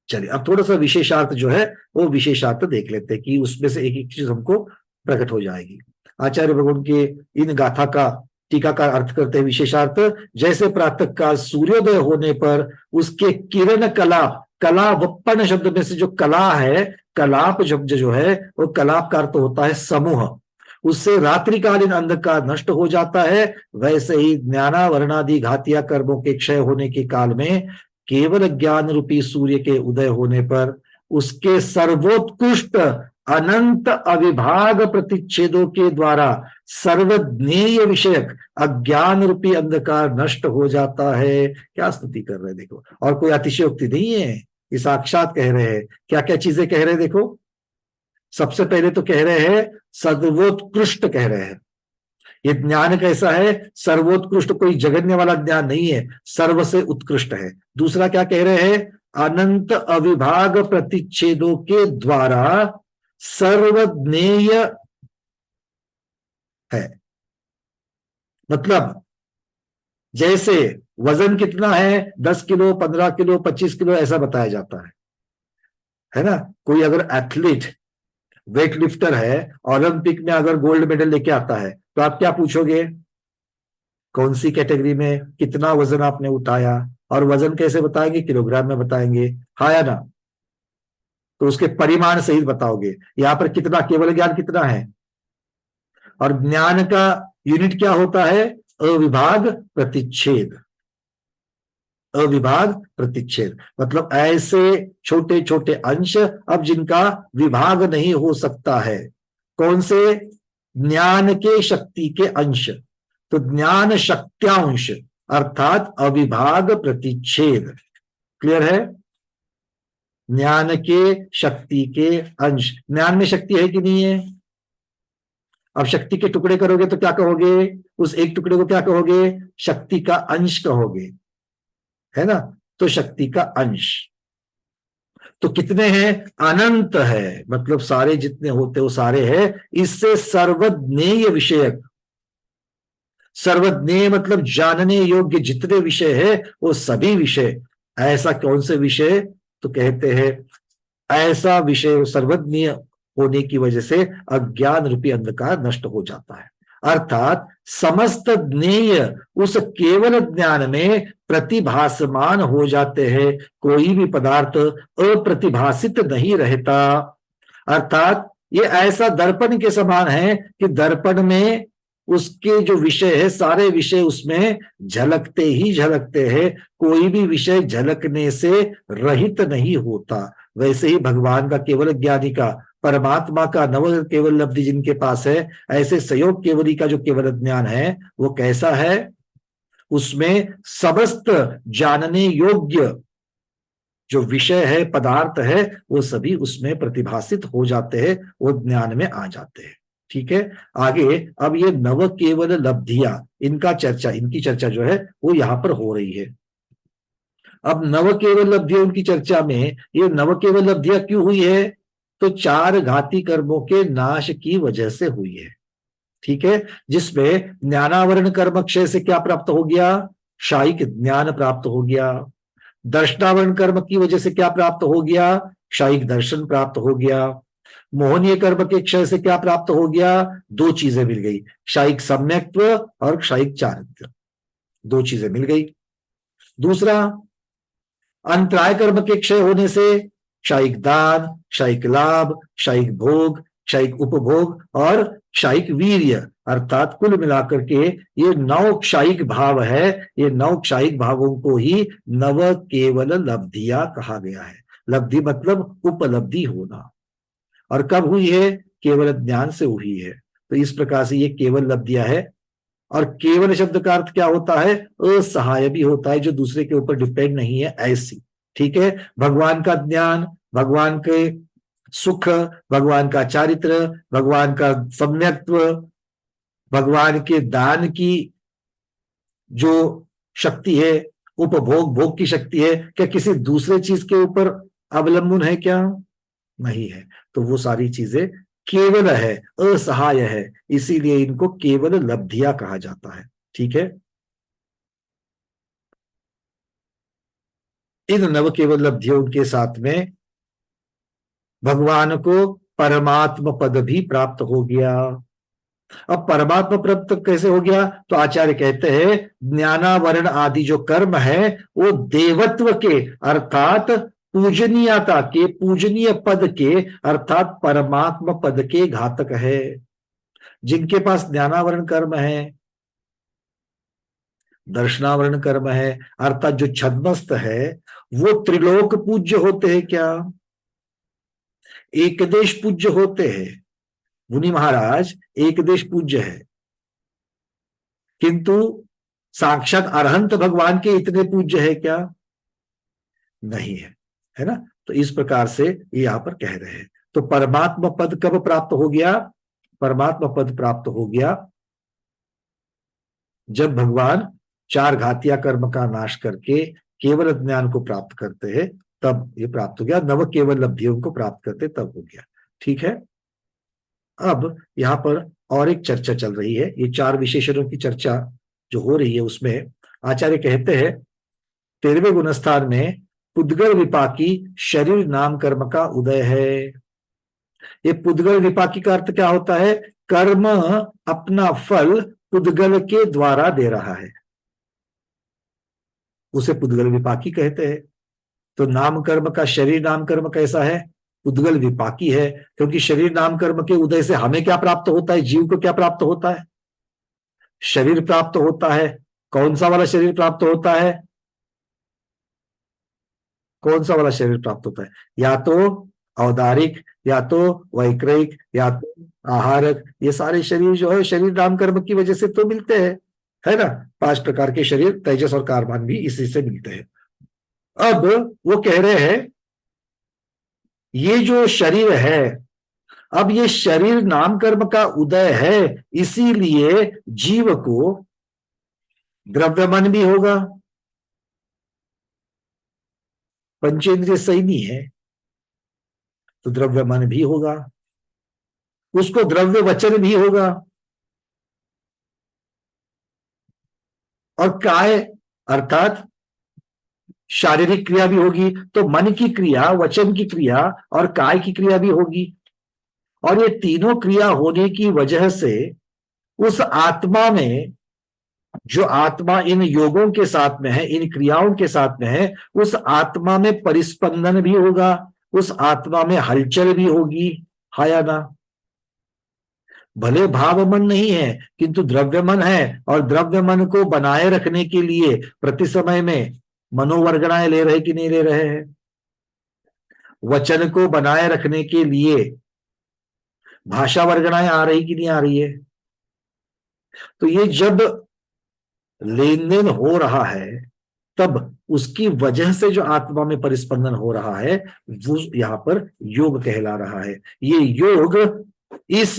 चलिए, अब थोड़ा सा विशेषार्थ जो है वो विशेषार्थ देख लेते हैं कि उसमें से एक एक चीज हमको प्रकट हो जाएगी। आचार्य भगवान के इन गाथा का टीका का अर्थ करते हैं विशेषार्थ। जैसे प्रातः काल सूर्योदय होने पर उसके किरण कलाप, कला वप्पन शब्द में से जो कला है, कलाप शब्द जो है वो कलाप का अर्थ होता है समूह, उससे रात्रिकालीन अंधकार नष्ट हो जाता है। वैसे ही ज्ञानावरणादि घातिया कर्मों के क्षय होने के काल में केवल ज्ञान रूपी सूर्य के उदय होने पर उसके सर्वोत्कृष्ट अनंत अविभाग प्रतिच्छेदों के द्वारा सर्वज्ञेय विषयक अज्ञान रूपी अंधकार नष्ट हो जाता है। क्या स्तुति कर रहे हैं, देखो। और कोई अतिशयोक्ति नहीं है, ये साक्षात कह रहे हैं। क्या क्या चीजें कह रहे हैं देखो। सबसे पहले तो कह रहे हैं सर्वोत्कृष्ट कह रहे हैं। ये ज्ञान कैसा है? सर्वोत्कृष्ट, कोई जगन्य वाला ज्ञान नहीं है, सर्व से उत्कृष्ट है। दूसरा क्या कह रहे हैं? अनंत अविभाग प्रतिच्छेदों के द्वारा सर्वज्ञेय है। मतलब जैसे वजन कितना है, 10 किलो, 15 किलो, 25 किलो ऐसा बताया जाता है ना। कोई अगर एथलीट वेट लिफ्टर है, ओलंपिक में अगर गोल्ड मेडल लेके आता है, तो आप क्या पूछोगे, कौन सी कैटेगरी में कितना वजन आपने उठाया, और वजन कैसे बताएंगे, किलोग्राम में बताएंगे, हाँ या ना। तो उसके परिमाण सहित बताओगे। यहां पर कितना, केवल ज्ञान कितना है, और ज्ञान का यूनिट क्या होता है, अविभाग प्रतिच्छेद। अविभाग प्रतिच्छेद मतलब ऐसे छोटे छोटे अंश अब जिनका विभाग नहीं हो सकता है। कौन से, ज्ञान के शक्ति के अंश। तो ज्ञान शक्त्यांश अर्थात अविभाग प्रतिच्छेद। क्लियर है, ज्ञान के शक्ति के अंश। ज्ञान में शक्ति है कि नहीं है। अब शक्ति के टुकड़े करोगे तो क्या कहोगे, उस एक टुकड़े को क्या कहोगे, शक्ति का अंश कहोगे, है ना। तो शक्ति का अंश तो कितने हैं, अनंत है, मतलब सारे जितने होते वो सारे हैं। इससे सर्वज्ञेय विषयक, सर्वज्ञेय मतलब जानने योग्य जितने विषय है वो सभी विषय। ऐसा कौन से विषय, तो कहते हैं ऐसा विषय सर्वज्ञ होने की वजह से अज्ञान रूपी अंधकार नष्ट हो जाता है। अर्थात समस्त ज्ञेय उस केवल ज्ञान में प्रतिभासमान हो जाते हैं, कोई भी पदार्थ अप्रतिभासित नहीं रहता। अर्थात ये ऐसा दर्पण के समान है कि दर्पण में उसके जो विषय है सारे विषय उसमें झलकते ही झलकते हैं, कोई भी विषय झलकने से रहित नहीं होता। वैसे ही भगवान का केवल ज्ञानी का, परमात्मा का नव केवल लब्धि जिनके पास है, ऐसे संयोग केवली का जो केवल ज्ञान है वो कैसा है, उसमें समस्त जानने योग्य जो विषय है, पदार्थ है, वो सभी उसमें प्रतिभासित हो जाते हैं, वो ज्ञान में आ जाते हैं। ठीक है, आगे अब ये नव केवल लब्धियां, इनका चर्चा, इनकी चर्चा जो है वो यहां पर हो रही है। अब नव केवल लब्धियों की चर्चा में ये नव केवल लब्धियां क्यों हुई है, तो 4 घाती कर्मों के नाश की वजह से हुई है। ठीक है, जिसमें ज्ञानावरण कर्म क्षय से क्या प्राप्त हो गया, क्षायिक ज्ञान प्राप्त हो गया। दर्शनावरण कर्म की वजह से क्या प्राप्त हो गया, क्षायिक दर्शन प्राप्त हो गया। मोहनीय कर्म के क्षय से क्या प्राप्त हो गया, 2 चीजें मिल गई, क्षायिक सम्यक्त्व और क्षायिक चारित्र्य, 2 चीजें मिल गई। दूसरा, अंतराय कर्म के क्षय होने से क्षायिक दान, क्षायिक लाभ, क्षायिक भोग, क्षायिक उपभोग और क्षायिक वीर्य, अर्थात कुल मिलाकर के ये 9 क्षायिक भाव है। ये 9 क्षायिक भावों को ही नव केवल लब्धियां कहा गया है। लब्धि मतलब उपलब्धि होना, और कब हुई है, केवल ज्ञान से हुई है। तो इस प्रकार से ये केवल लब्धियां है। और केवल शब्द का अर्थ क्या होता है, असहाय भी होता है, जो दूसरे के ऊपर डिपेंड नहीं है, ऐसी। ठीक है, भगवान का ज्ञान, भगवान के सुख, भगवान का चारित्र, भगवान का सम्यक्त्व, भगवान के दान की जो शक्ति है, उपभोग भोग की शक्ति है, क्या किसी दूसरे चीज के ऊपर अवलंबन है, क्या नहीं है। तो वो सारी चीजें केवल है, असहाय है, इसीलिए इनको केवल लब्धियां कहा जाता है। ठीक है, इन नव केवल लब्धियों के साथ में भगवान को परमात्म पद भी प्राप्त हो गया। अब परमात्मा प्राप्त कैसे हो गया, तो आचार्य कहते हैं ज्ञानावरण आदि जो कर्म है वो देवत्व के अर्थात पूजनीयता के, पूजनीय पद के अर्थात परमात्मा पद के घातक है। जिनके पास ज्ञानावरण कर्म है, दर्शनावरण कर्म है, अर्थात जो छद्मस्त है, वो त्रिलोक पूज्य होते हैं क्या, एक देश पूज्य होते हैं। मुनि महाराज एक देश पूज्य है, किंतु साक्षात अरहंत भगवान के इतने पूज्य है क्या, नहीं है, है ना। तो इस प्रकार से ये यहां पर कह रहे हैं। तो परमात्मा पद कब प्राप्त हो गया, परमात्मा पद प्राप्त हो गया जब भगवान 4 घातिया कर्म का नाश करके केवल ज्ञान को प्राप्त करते हैं, तब ये प्राप्त हो गया। नव केवल लब्धियों को प्राप्त करते तब हो गया। ठीक है, अब यहां पर और एक चर्चा चल रही है। ये 4 विशेषणों की चर्चा जो हो रही है उसमें आचार्य कहते हैं 13वें गुणस्थान में पुद्गल विपाकी शरीर नाम कर्म का उदय है। ये पुद्गल विपाकी का अर्थ क्या होता है? कर्म अपना फल पुद्गल के द्वारा दे रहा है, उसे पुद्गल विपाकी कहते हैं। तो नाम कर्म का शरीर नाम कर्म कैसा है? पुद्गल विपाकी है, क्योंकि शरीर नाम कर्म के उदय से हमें क्या प्राप्त होता है? जीव को क्या प्राप्त होता है? शरीर प्राप्त होता है। कौन सा वाला शरीर प्राप्त होता है? कौन सा वाला शरीर प्राप्त होता है? या तो औदारिक, या तो वैक्रयिक, या तो आहारक। ये सारे शरीर जो है शरीर नाम कर्म की वजह से तो मिलते हैं, है ना। 5 प्रकार के शरीर, तेजस और कार्बन भी इसी से मिलते हैं। अब वो कह रहे हैं ये जो शरीर है, अब ये शरीर नाम कर्म का उदय है, इसीलिए जीव को द्रव्य मन भी होगा। पंचेंद्रिय सही नहीं है तो द्रव्य मन भी होगा, उसको द्रव्य वचन भी होगा, और काय अर्थात शारीरिक क्रिया भी होगी। तो मन की क्रिया, वचन की क्रिया और काय की क्रिया भी होगी। और ये तीनों क्रिया होने की वजह से उस आत्मा में, जो आत्मा इन योगों के साथ में है, इन क्रियाओं के साथ में है, उस आत्मा में परिस्पंदन भी होगा, उस आत्मा में हलचल भी होगी, हा या ना। भले भाव मन नहीं है किंतु द्रव्य मन है, और द्रव्य मन को बनाए रखने के लिए प्रति समय में मनोवर्गणाएं ले रहे कि नहीं ले रहे हैं? वचन को बनाए रखने के लिए भाषा वर्गणाएं आ रही कि नहीं आ रही है? तो ये जब लेन देन हो रहा है तब उसकी वजह से जो आत्मा में परिस्पंदन हो रहा है वो यहां पर योग कहला रहा है। ये योग इस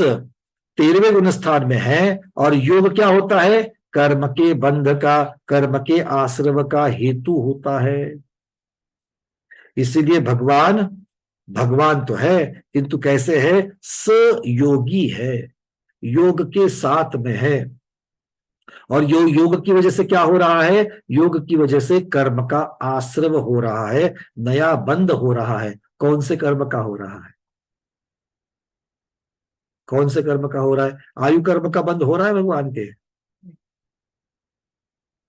13वें गुणस्थान में है, और योग क्या होता है? कर्म के बंध का, कर्म के आश्रव का हेतु होता है। इसीलिए भगवान भगवान तो है किंतु कैसे है? सयोगी है, योग के साथ में है। और योग की वजह से क्या हो रहा है? योग की वजह से कर्म का आश्रव हो रहा है, नया बंध हो रहा है। कौन से कर्म का हो रहा है? कौन से कर्म का हो रहा है? आयु कर्म का बंध हो रहा है भगवान के,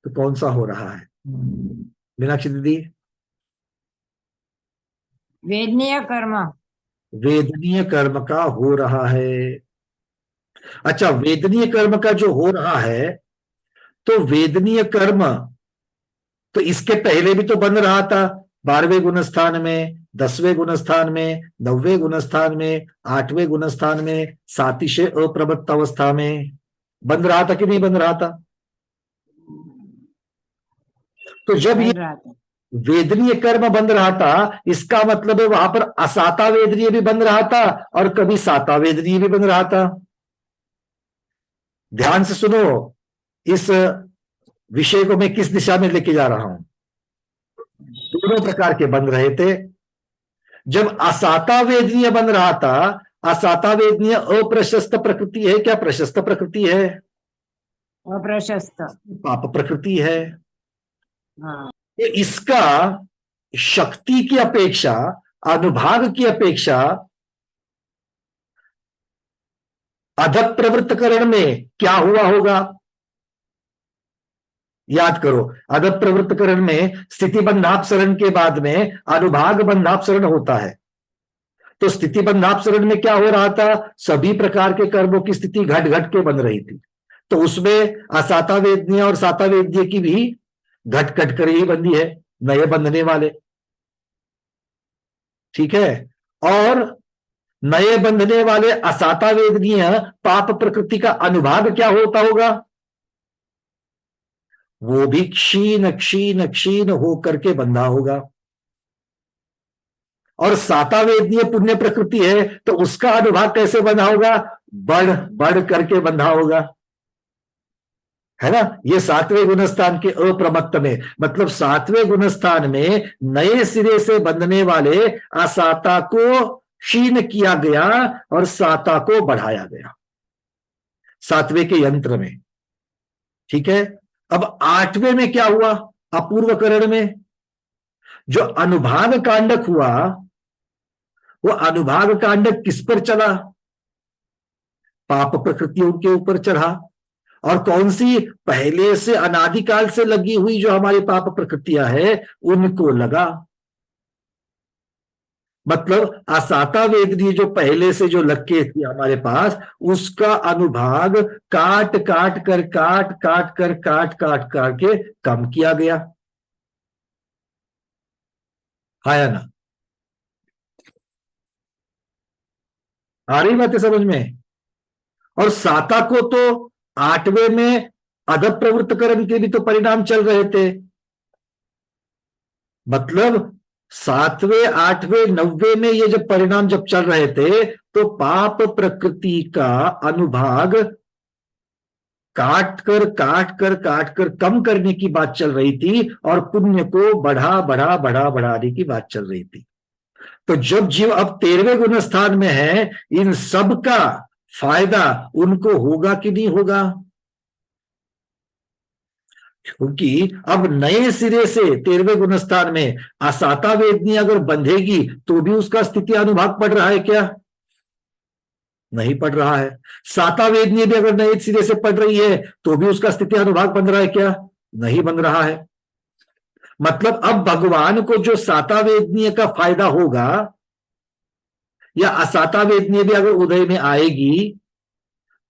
तो कौन सा हो रहा है मीनाक्षी दीदी? वेदनीय कर्म। वेदनीय कर्म का हो रहा है। अच्छा, वेदनीय कर्म का जो हो रहा है, तो वेदनीय कर्म तो इसके पहले भी तो बन रहा था। 12वें गुणस्थान में, 10वें गुणस्थान में, 9वें गुणस्थान में, 8वें गुणस्थान में, सातिशय अप्रवृत्त अवस्था में बन रहा था कि नहीं बन रहा था? तो जब ये वेदनीय कर्म बन रहा था, इसका मतलब है वहां पर असाता वेदनीय भी बन रहा था और कभी साता वेदनीय भी बन रहा था। ध्यान से सुनो, इस विषय को मैं किस दिशा में लेके जा रहा हूं। दोनों प्रकार के बन रहे थे। जब असाता वेदनीय बन रहा था, असाता वेदनीय अप्रशस्त प्रकृति है क्या प्रशस्त प्रकृति है? अप्रशस्त, पाप प्रकृति है। हाँ। तो इसका शक्ति की अपेक्षा, अनुभाग की अपेक्षा अधक प्रवृत्तकरण में क्या हुआ होगा? याद करो, अधक प्रवृत्तकरण में स्थिति बंधापसरण के बाद में अनुभाग बंधापसरण होता है। तो स्थिति बंधापसरण में क्या हो रहा था? सभी प्रकार के कर्मों की स्थिति घट घट के बन रही थी। तो उसमें असाता वेदनीय और साता वेदनीय की भी घट घट कर ही बंदी है, नए बंधने वाले। ठीक है। और नए बंधने वाले असाता वेदनीय पाप प्रकृति का अनुभाग क्या होता होगा? वो भी क्षीण क्षीण क्षीण होकर के बंधा होगा। और साता वेदनीय पुण्य प्रकृति है तो उसका अनुभाग कैसे बंधा होगा? बढ़ बढ़ करके बंधा होगा, है ना। ये 7वें गुणस्थान के अप्रमत्त में, मतलब 7वें गुणस्थान में नए सिरे से बंधने वाले असाता को क्षीण किया गया और साता को बढ़ाया गया 7वें के यंत्र में। ठीक है। अब आठवें में क्या हुआ? अपूर्व करण में जो अनुभाग कांडक हुआ, वो अनुभाग कांडक किस पर चला? पाप प्रकृतियों के ऊपर चढ़ा। और कौन सी? पहले से अनादिकाल से लगी हुई जो हमारी पाप प्रकृतियां है उनको लगा। मतलब असाता वेदनी जो पहले से जो लक्के थी हमारे पास, उसका अनुभाग काट काट के कम किया गया। आया ना? आ रही बातें समझ में? और साता को तो आठवें में अधः प्रवृत्तकरण के भी तो परिणाम चल रहे थे। मतलब सातवें, आठवें, नौवें में ये जब परिणाम जब चल रहे थे तो पाप प्रकृति का अनुभाग काट कर कम करने की बात चल रही थी और पुण्य को बढ़ाने की बात चल रही थी। तो जब जीव अब 13वें गुण स्थान में है, इन सब का फायदा उनको होगा कि नहीं होगा? क्योंकि अब नए सिरे से 13वें गुण स्थान में असाता वेदनी अगर बंधेगी तो भी उसका स्थिति अनुभाग पड़ रहा है क्या? नहीं पड़ रहा है। साता वेदनी भी अगर नए सिरे से पड़ रही है तो भी उसका स्थिति अनुभाग बन रहा है क्या? नहीं बन रहा है। मतलब अब भगवान को जो साता वेदनीय का फायदा होगा या असाता वेदनीय भी अगर उदय में आएगी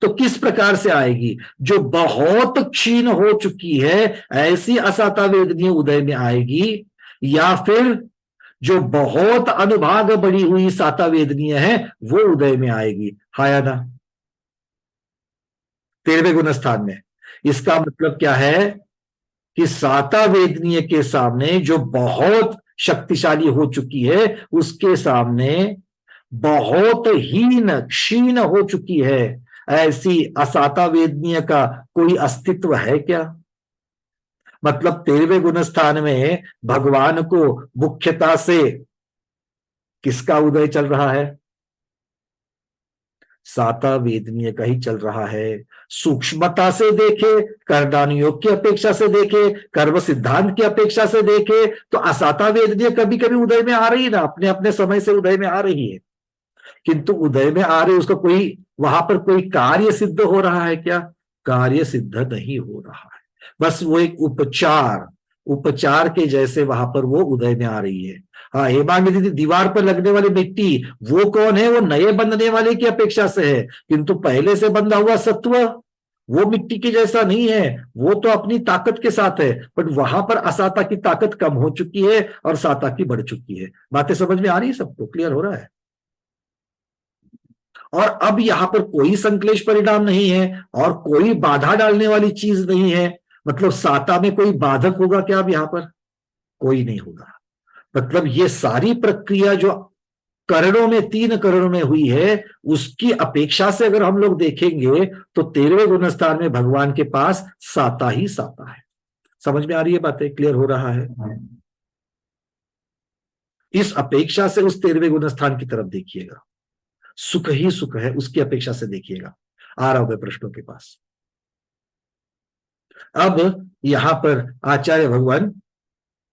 तो किस प्रकार से आएगी? जो बहुत क्षीण हो चुकी है ऐसी असाता वेदनीय उदय में आएगी, या फिर जो बहुत अनुभाग बढ़ी हुई साता वेदनीय है वो उदय में आएगी? हाया ना? 13वें गुण स्थान में। इसका मतलब क्या है कि साता वेदनीय के सामने जो बहुत शक्तिशाली हो चुकी है उसके सामने बहुत हीन क्षीण हो चुकी है ऐसी असाता वेदनीय का कोई अस्तित्व है क्या? मतलब 13वें गुण स्थान में भगवान को मुख्यता से किसका उदय चल रहा है? साता वेदनीय का ही चल रहा है। सूक्ष्मता से देखे, करदान योग की अपेक्षा से देखे, कर्म सिद्धांत की अपेक्षा से देखे तो असाता वेदनीय कभी कभी उदय में आ रही है ना, अपने अपने समय से उदय में आ रही है। किंतु उदय में आ रही उसका कोई वहां पर कोई कार्य सिद्ध हो रहा है क्या? कार्य सिद्ध नहीं हो रहा है। बस वो एक उपचार के जैसे वहां पर वो उदय में आ रही है। हाँ, हेमांगी दीदी, दीवार पर लगने वाली मिट्टी वो कौन है? वो नए बंधने वाले की अपेक्षा से है, किंतु पहले से बंधा हुआ सत्व वो मिट्टी के जैसा नहीं है, वो तो अपनी ताकत के साथ है। बट वहां पर असाता की ताकत कम हो चुकी है और साता की बढ़ चुकी है। बातें समझ में आ रही है? सबको क्लियर हो रहा है? और अब यहां पर कोई संक्लेश परिणाम नहीं है और कोई बाधा डालने वाली चीज नहीं है। मतलब साता में कोई बाधक होगा क्या? अब यहां पर कोई नहीं होगा। मतलब ये सारी प्रक्रिया जो करणों में 3 करणों में हुई है उसकी अपेक्षा से अगर हम लोग देखेंगे तो 13वें गुण स्थान में भगवान के पास साता ही साता है। समझ में आ रही है बातें? क्लियर हो रहा है? इस अपेक्षा से उस 13वें गुण स्थान की तरफ देखिएगा। सुख ही सुख है, उसकी अपेक्षा से देखिएगा। आ रहा होगा प्रश्नों के पास। अब यहां पर आचार्य भगवान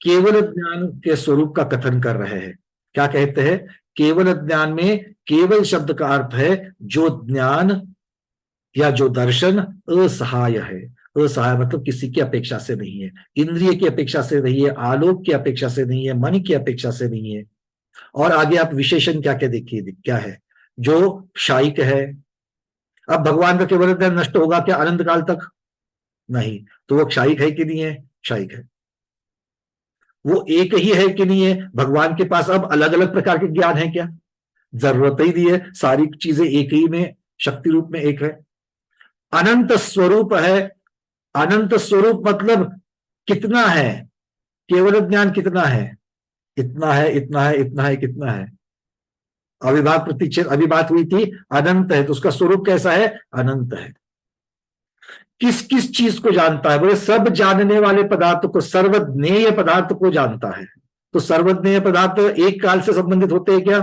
केवल ज्ञान के स्वरूप का कथन कर रहे हैं। क्या कहते हैं? केवल ज्ञान में केवल शब्द का अर्थ है जो ज्ञान या जो दर्शन असहाय है। असहाय मतलब किसी की अपेक्षा से नहीं है, इंद्रिय की अपेक्षा से नहीं है, आलोक की अपेक्षा से नहीं है, मन की अपेक्षा से नहीं है। और आगे आप विशेषण क्या क्या देखिए, क्या है? जो क्षायिक है। अब भगवान का केवल ज्ञान नष्ट होगा क्या अनंत काल तक? नहीं। तो वो क्षायिक है कि नहीं है? क्षायिक है। वो एक ही है कि नहीं है? भगवान के पास अब अलग अलग प्रकार के ज्ञान है क्या? जरूरत ही नहीं है, सारी चीजें एक ही में शक्ति रूप में एक है। अनंत स्वरूप है। अनंत स्वरूप मतलब कितना है? केवल ज्ञान कितना है? इतना है, इतना है, इतना है, कितना है? अविभाग प्रतिच्छेद अभी बात हुई थी, अनंत है तो उसका स्वरूप कैसा है? अनंत है। किस किस चीज को जानता है? बोले सब जानने वाले पदार्थ को, सर्वज्ञेय पदार्थ को जानता है। तो सर्वज्ञेय पदार्थ एक काल से संबंधित होते हैं क्या?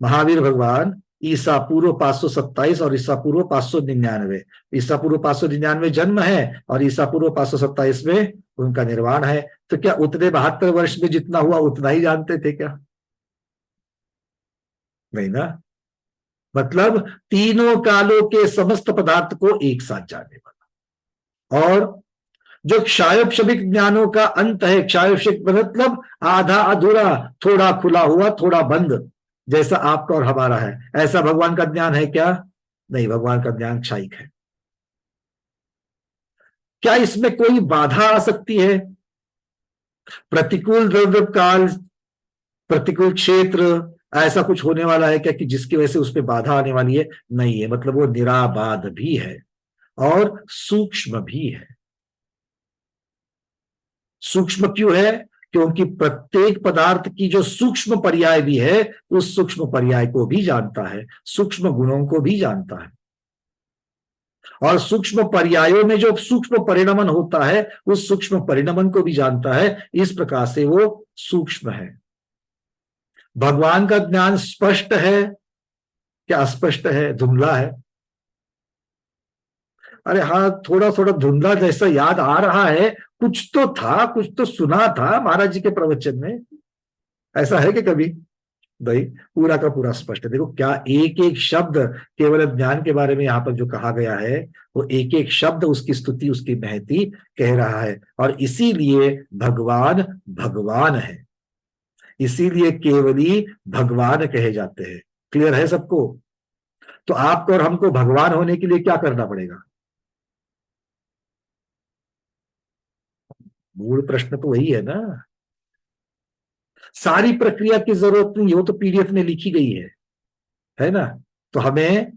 महावीर भगवान ईसा पूर्व 527 और ईसा पूर्व 599। ईसा पूर्व 599 जन्म है और ईसा पूर्व 527 में उनका निर्वाण है। तो क्या उतने 72 वर्ष में जितना हुआ उतना ही जानते थे क्या? नहीं ना। मतलब तीनों कालों के समस्त पदार्थ को एक साथ जानने वाला। और जो क्षायोपशमिक ज्ञानों का अंत है, क्षायोपशमिक मतलब आधा अधूरा, थोड़ा खुला हुआ थोड़ा बंद, जैसा आपका और हमारा है, ऐसा भगवान का ज्ञान है क्या? नहीं, भगवान का ज्ञान क्षायिक है। क्या इसमें कोई बाधा आ सकती है? प्रतिकूल द्रव्य काल, प्रतिकूल क्षेत्र, ऐसा कुछ होने वाला है क्या कि जिसकी वजह से उस पर बाधा आने वाली है? नहीं है। मतलब वो निराबाध भी है और सूक्ष्म भी है। सूक्ष्म क्यों है? क्योंकि प्रत्येक पदार्थ की जो सूक्ष्म पर्याय भी है, उस सूक्ष्म पर्याय को भी जानता है, सूक्ष्म गुणों को भी जानता है, और सूक्ष्म पर्यायों में जो सूक्ष्म परिणमन होता है, उस सूक्ष्म परिणमन को भी जानता है। इस प्रकार से वो सूक्ष्म है। भगवान का ज्ञान स्पष्ट है क्या अस्पष्ट है, धुंधला है? अरे हाँ, थोड़ा थोड़ा धुंधला जैसा याद आ रहा है, कुछ तो था, कुछ तो सुना था महाराज जी के प्रवचन में। ऐसा है कि कभी? भाई पूरा का पूरा स्पष्ट है। देखो क्या एक एक शब्द केवल ज्ञान के बारे में यहाँ पर जो कहा गया है, वो एक एक शब्द उसकी स्तुति, उसकी महती कह रहा है। और इसीलिए भगवान भगवान है, इसीलिए केवली भगवान कहे जाते हैं। क्लियर है सबको? तो आपको और हमको भगवान होने के लिए क्या करना पड़ेगा? मूल प्रश्न तो वही है ना। सारी प्रक्रिया की जरूरत नहीं, वो तो पीडीएफ में लिखी गई है ना। तो हमें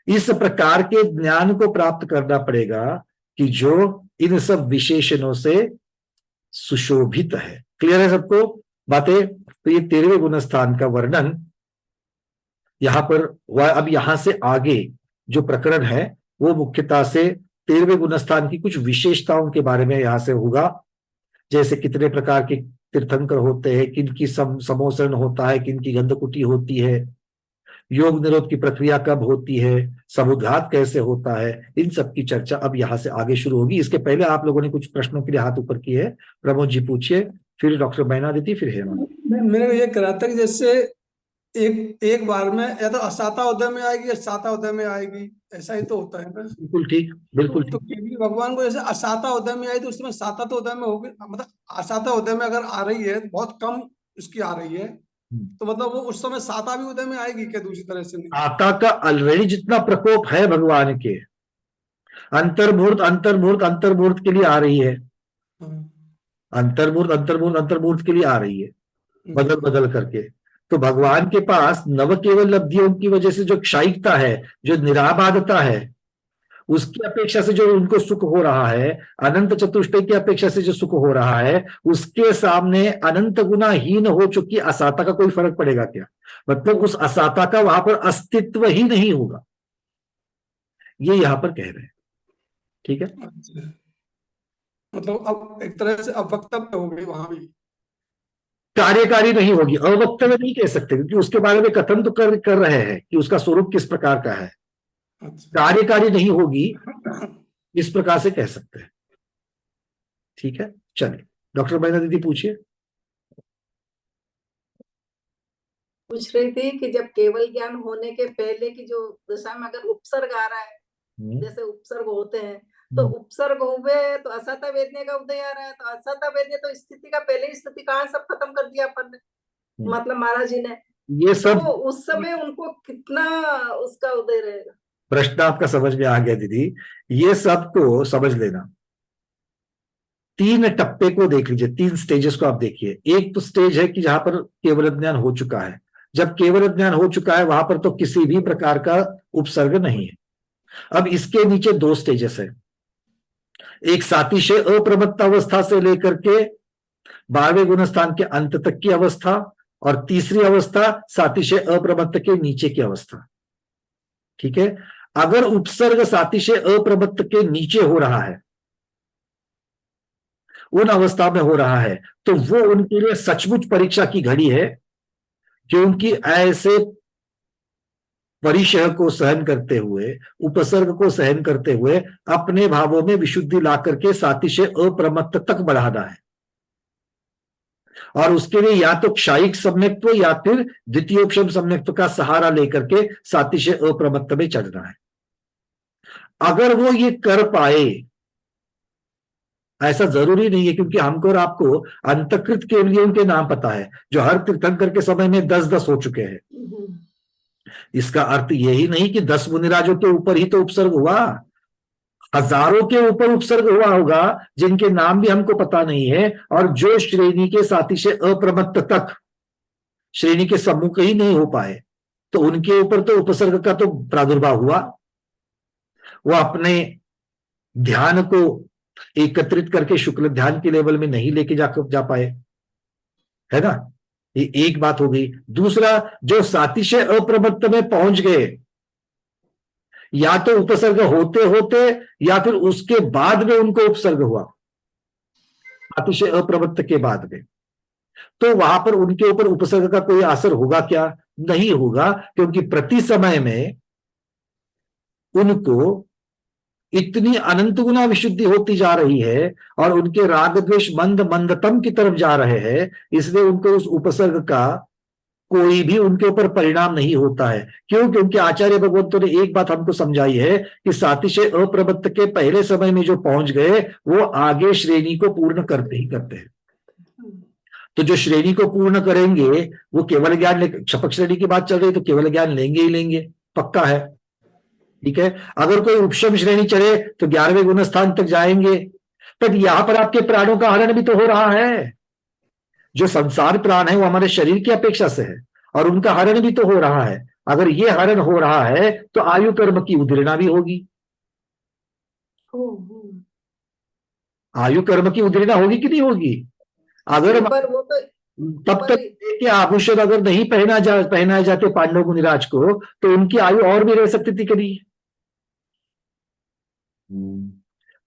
इस प्रकार के ज्ञान को प्राप्त करना पड़ेगा कि जो इन सब विशेषणों से सुशोभित है। क्लियर है सबको बातें? तो ये 13वें गुणस्थान का वर्णन यहां पर हुआ। अब यहां से आगे जो प्रकरण है वो मुख्यतः से 13वें गुणस्थान की कुछ विशेषताओं के बारे में यहां से होगा। जैसे कितने प्रकार के तीर्थंकर होते हैं, किनकी समोसरण होता है, किनकी गंधकुटी होती है, योग निरोध की प्रक्रिया कब होती है, समुद्घात कैसे होता है, इन सब की चर्चा अब यहां से आगे शुरू होगी। इसके पहले आप लोगों ने कुछ प्रश्नों के लिए हाथ ऊपर किए हैं। प्रमोद जी पूछिए, फिर डॉक्टर मैनादिति, फिर हेमा। मेरे को ये कह रहा था कि जैसे एक बार में या तो असाता उदय में आएगी या साता उदय में आएगी, ऐसा ही तो होता है ना। बिल्कुल ठीक, बिल्कुल तो केवली भगवान को जैसे असाता उदय में आई तो उस समय साता तो उदय में होगी, मतलब असाता उदय में अगर आ रही है, बहुत कम उसकी आ रही है, तो मतलब वो उस समय साता भी उदय में आएगी क्या? दूसरी तरह से नहीं। आता का ऑलरेडी जितना प्रकोप है भगवान के, अंतर्मूर्त अंतर्मूर्त अंतर्मूर्त के लिए आ रही है, अंतर्मूर्त अंतर्मूर्त अंतर्मूर्त के लिए आ रही है, बदल बदल करके। तो भगवान के पास नव केवल लब्धियों की वजह से जो क्षायिकता है, जो निराबाधता है, उसकी अपेक्षा से जो उनको सुख हो रहा है, अनंत चतुष्टय की अपेक्षा से जो सुख हो रहा है, उसके सामने अनंत गुना हीन हो चुकी असाता का कोई फर्क पड़ेगा क्या? मतलब उस असाता का वहां पर अस्तित्व ही नहीं होगा, ये यहां पर कह रहे हैं। ठीक है, मतलब अब एक तरह से अवक्तव्य हो गई वहां भी, कार्यकारी नहीं होगी। अवक्तव्य नहीं कह सकते क्योंकि उसके बारे में कथन तो कर रहे हैं कि उसका स्वरूप किस प्रकार का है। कार्यकारी नहीं होगी, इस प्रकार से कह सकते हैं। ठीक है, चलिए डॉक्टर मैना दीदी पूछिए। पूछ रही थी कि जब केवल ज्ञान होने के पहले की जो दशा में अगर उपसर्ग आ रहा है, जैसे उपसर्ग होते हैं, तो उपसर्ग हुए तो असता वेदने का उदय आ रहा है, तो असता वेदने तो स्थिति का पहले ही स्थिति कहाँ सब खत्म कर दिया अपन ने, मतलब महाराज जी ने। ये सब तो उस समय उनको कितना उसका उदय रहेगा? प्रश्न आपका समझ में आ गया दीदी। ये सब को समझ लेना, 3 टप्पे को देख लीजिए, 3 स्टेजेस को आप देखिए। एक तो स्टेज है कि जहां पर केवल ज्ञान हो चुका है। जब केवल ज्ञान हो चुका है वहां पर तो किसी भी प्रकार का उपसर्ग नहीं है। अब इसके नीचे 2 स्टेजेस है, एक सातिशय अप्रमत्त अवस्था से लेकर के 12वें गुणस्थान के अंत तक की अवस्था, और तीसरी अवस्था सातिशय अप्रमत्त के नीचे की अवस्था। ठीक है, अगर उपसर्ग सातिशय अप्रमत्त के नीचे हो रहा है, उन अवस्था में हो रहा है, तो वो उनके लिए सचमुच परीक्षा की घड़ी है, क्योंकि ऐसे परिशह को सहन करते हुए, उपसर्ग को सहन करते हुए अपने भावों में विशुद्धि ला करके सातिशय अप्रमत्त तक बढ़ाना है। और उसके लिए या तो क्षायिक सम्यक्त्व या फिर द्वितीयोपशम सम्यक्त्व का सहारा लेकर के सातिशय अप्रमत्त में चढ़ना है। अगर वो ये कर पाए, ऐसा जरूरी नहीं है, क्योंकि हमको और आपको अंतकृत केवलियों के नाम पता है जो हर तीर्थंकर के समय में 10-10 हो चुके हैं। इसका अर्थ यही नहीं कि 10 मुनिराजों के ऊपर ही तो उपसर्ग हुआ, हजारों के ऊपर उपसर्ग हुआ होगा जिनके नाम भी हमको पता नहीं है, और जो श्रेणी के सातिशय अप्रमत्त तक श्रेणी के सम्मुख ही नहीं हो पाए, तो उनके ऊपर तो उपसर्ग का तो प्रादुर्भाव हुआ। वो अपने ध्यान को एकत्रित करके शुक्ल ध्यान के लेवल में नहीं लेके जा पाए, है ना। ये एक बात हो गई। दूसरा, जो सातिशय अप्रमत्त में पहुंच गए, या तो उपसर्ग होते होते या फिर उसके बाद में उनको उपसर्ग हुआ, सातिशय अप्रमत्त के बाद में, तो वहां पर उनके ऊपर उपसर्ग का कोई असर होगा क्या? नहीं होगा, क्योंकि प्रति समय में उनको इतनी अनंत गुना विशुद्धि होती जा रही है और उनके राग द्वेष मंद मंदतम की तरफ जा रहे हैं, इसलिए उनको उस उपसर्ग का कोई भी उनके ऊपर परिणाम नहीं होता है। क्यों? क्योंकि आचार्य भगवंतों ने एक बात हमको समझाई है कि सातिशय अप्रमत्त के पहले समय में जो पहुंच गए वो आगे श्रेणी को पूर्ण करते ही करते हैं। तो जो श्रेणी को पूर्ण करेंगे वो केवल ज्ञान, क्षपक श्रेणी की बात चल रही तो केवल ज्ञान लेंगे ही लेंगे, पक्का है, ठीक है। अगर कोई उपशम श्रेणी चढ़े तो 11वें गुण स्थान तक जाएंगे। पर यहां पर आपके प्राणों का हरण भी तो हो रहा है। जो संसार प्राण है वो हमारे शरीर की अपेक्षा से है और उनका हरण भी तो हो रहा है। अगर ये हरण हो रहा है तो आयु कर्म की उद्दीर्णा भी होगी। आयु कर्म की उद्दीर्णा होगी कि नहीं होगी? अगर तब तक के आभूषण अगर नहीं पहनाए जाते पांडव मुनिराज को तो उनकी आयु और भी रह सकती थी कभी।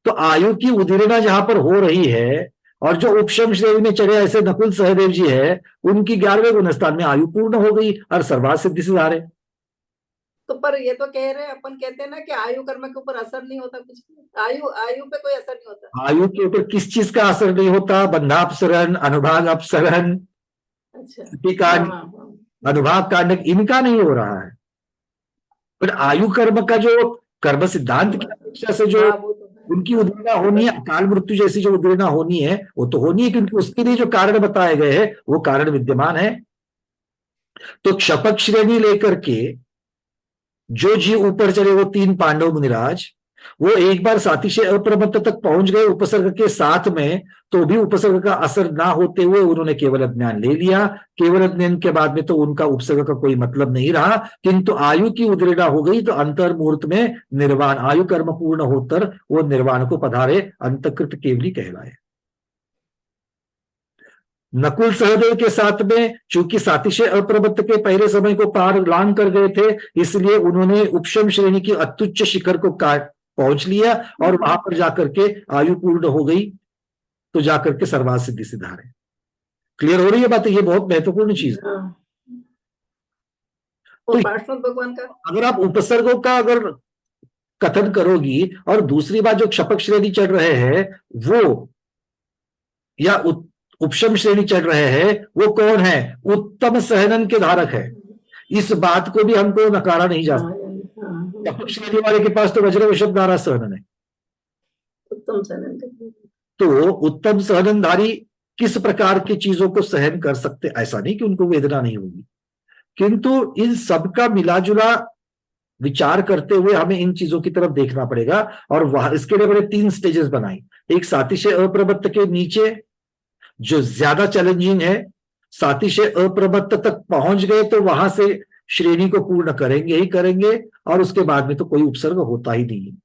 तो आयु की उद्दीर्णा जहां पर हो रही है और जो उपशम श्रेणी में चढ़े ऐसे नकुल सहदेव जी है, उनकी 11वें गुण स्थान में आयु पूर्ण हो गई और सर्वार्थ सिद्धि से धारे। तो पर ये तो कह रहे हैं, अपन कहते हैं ना कि आयु कर्म के ऊपर असर नहीं होता, कुछ आयु पे कोई असर नहीं होता। आयु के ऊपर किस चीज का असर नहीं होता? बंधापसरण, अनुभाग अपसरण, अच्छा, अनुभाग कांड, इनका नहीं हो रहा है। पर आयु कर्म का जो कर्म सिद्धांत की अपेक्षा से जो उनकी उद्दीर्णा होनी है, अकाल मृत्यु जैसी जो उद्दीर्णा होनी है वो तो होनी है, क्योंकि उसके लिए जो कारण बताए गए हैं वो कारण विद्यमान है। तो क्षपक श्रेणी लेकर के जो जीव ऊपर चले वो 3 पांडव मुनिराज, वो एक बार सातिशय अप्रमत्त तक पहुंच गए उपसर्ग के साथ में, तो भी उपसर्ग का असर ना होते हुए उन्होंने केवल ज्ञान ले लिया। केवल ज्ञान के बाद में तो उनका उपसर्ग का कोई मतलब नहीं रहा, किंतु आयु की उद्दीर्णा हो गई तो अंतर मुहूर्त में निर्वाण, आयु कर्म पूर्ण होकर वो निर्वाण को पधारे, अंतकृत केवली कहलाए। नकुल सहदेव के साथ में चूंकि सातिशय अप्रमत्त के पहले समय को पार लांग कर गए थे, इसलिए उन्होंने उपशम श्रेणी की अत्युच्च शिखर को पहुंच लिया और वहां पर जाकर के आयु पूर्ण हो गई, तो जाकर के सर्वार्थ सिद्धि से धारे। क्लियर हो रही है बात? ये बहुत महत्वपूर्ण चीज है। तो भगवान का अगर आप उपसर्गों का अगर कथन करोगी, और दूसरी बात जो क्षपक श्रेणी चढ़ रहे हैं वो या उपशम श्रेणी चढ़ रहे हैं वो कौन है? उत्तम सहनन के धारक है। इस बात को भी हमको नकारा नहीं जा सकता। क्षपक श्रेणी वाले के पास तो वज्र वृषभ धारा सहनन है। उत्तम सहनन, तो उत्तम सहननधारी किस प्रकार की चीजों को सहन कर सकते? ऐसा नहीं कि उनको वेदना नहीं होगी, किंतु इन सबका मिलाजुला विचार करते हुए हमें इन चीजों की तरफ देखना पड़ेगा। और वह इसके लिए मैंने 3 स्टेजेस बनाई। एक सातिशय अप्रमत्त के नीचे जो ज्यादा चैलेंजिंग है, सातिशय अप्रमत्त तक पहुंच गए तो वहां से श्रेणी को पूर्ण करेंगे ही करेंगे, और उसके बाद में तो कोई उपसर्ग होता ही नहीं है।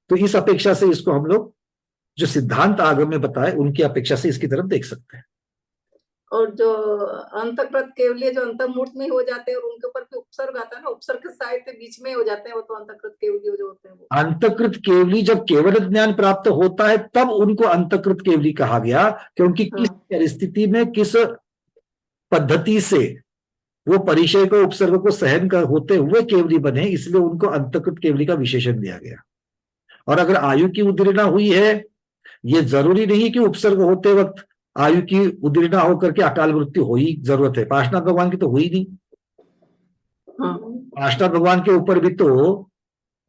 तो इस अपेक्षा से इसको हम लोग जो सिद्धांत आगम में बताए उनकी अपेक्षा से इसकी तरफ देख सकते हैं। और जो अंतकृत केवली जो अंतर्मूर्त में हो जाते हैं और उनके ऊपर भी उपसर्ग आता है ना, उपसर्ग साहित्य बीच में हो जाते हैं, वो तो अंतकृत केवली जो होते हैं वो। अंतकृत केवली जब केवल ज्ञान प्राप्त होता है तब उनको अंतकृत केवली कहा गया, क्योंकि किस परिस्थिति में किस पद्धति से वो परिचय को उपसर्ग को सहन कर होते हुए केवली बने, इसलिए उनको अंतकृत केवली का विशेषण दिया गया। और अगर आयु की उद्दीर्णा हुई है, ये जरूरी नहीं कि उपसर्ग होते वक्त आयु की उद्दीर्णा होकर के अकाल मृत्यु हो ही जरूरत है। पार्श्वनाथ भगवान की तो हुई नहीं। पार्श्वनाथ भगवान के ऊपर भी तो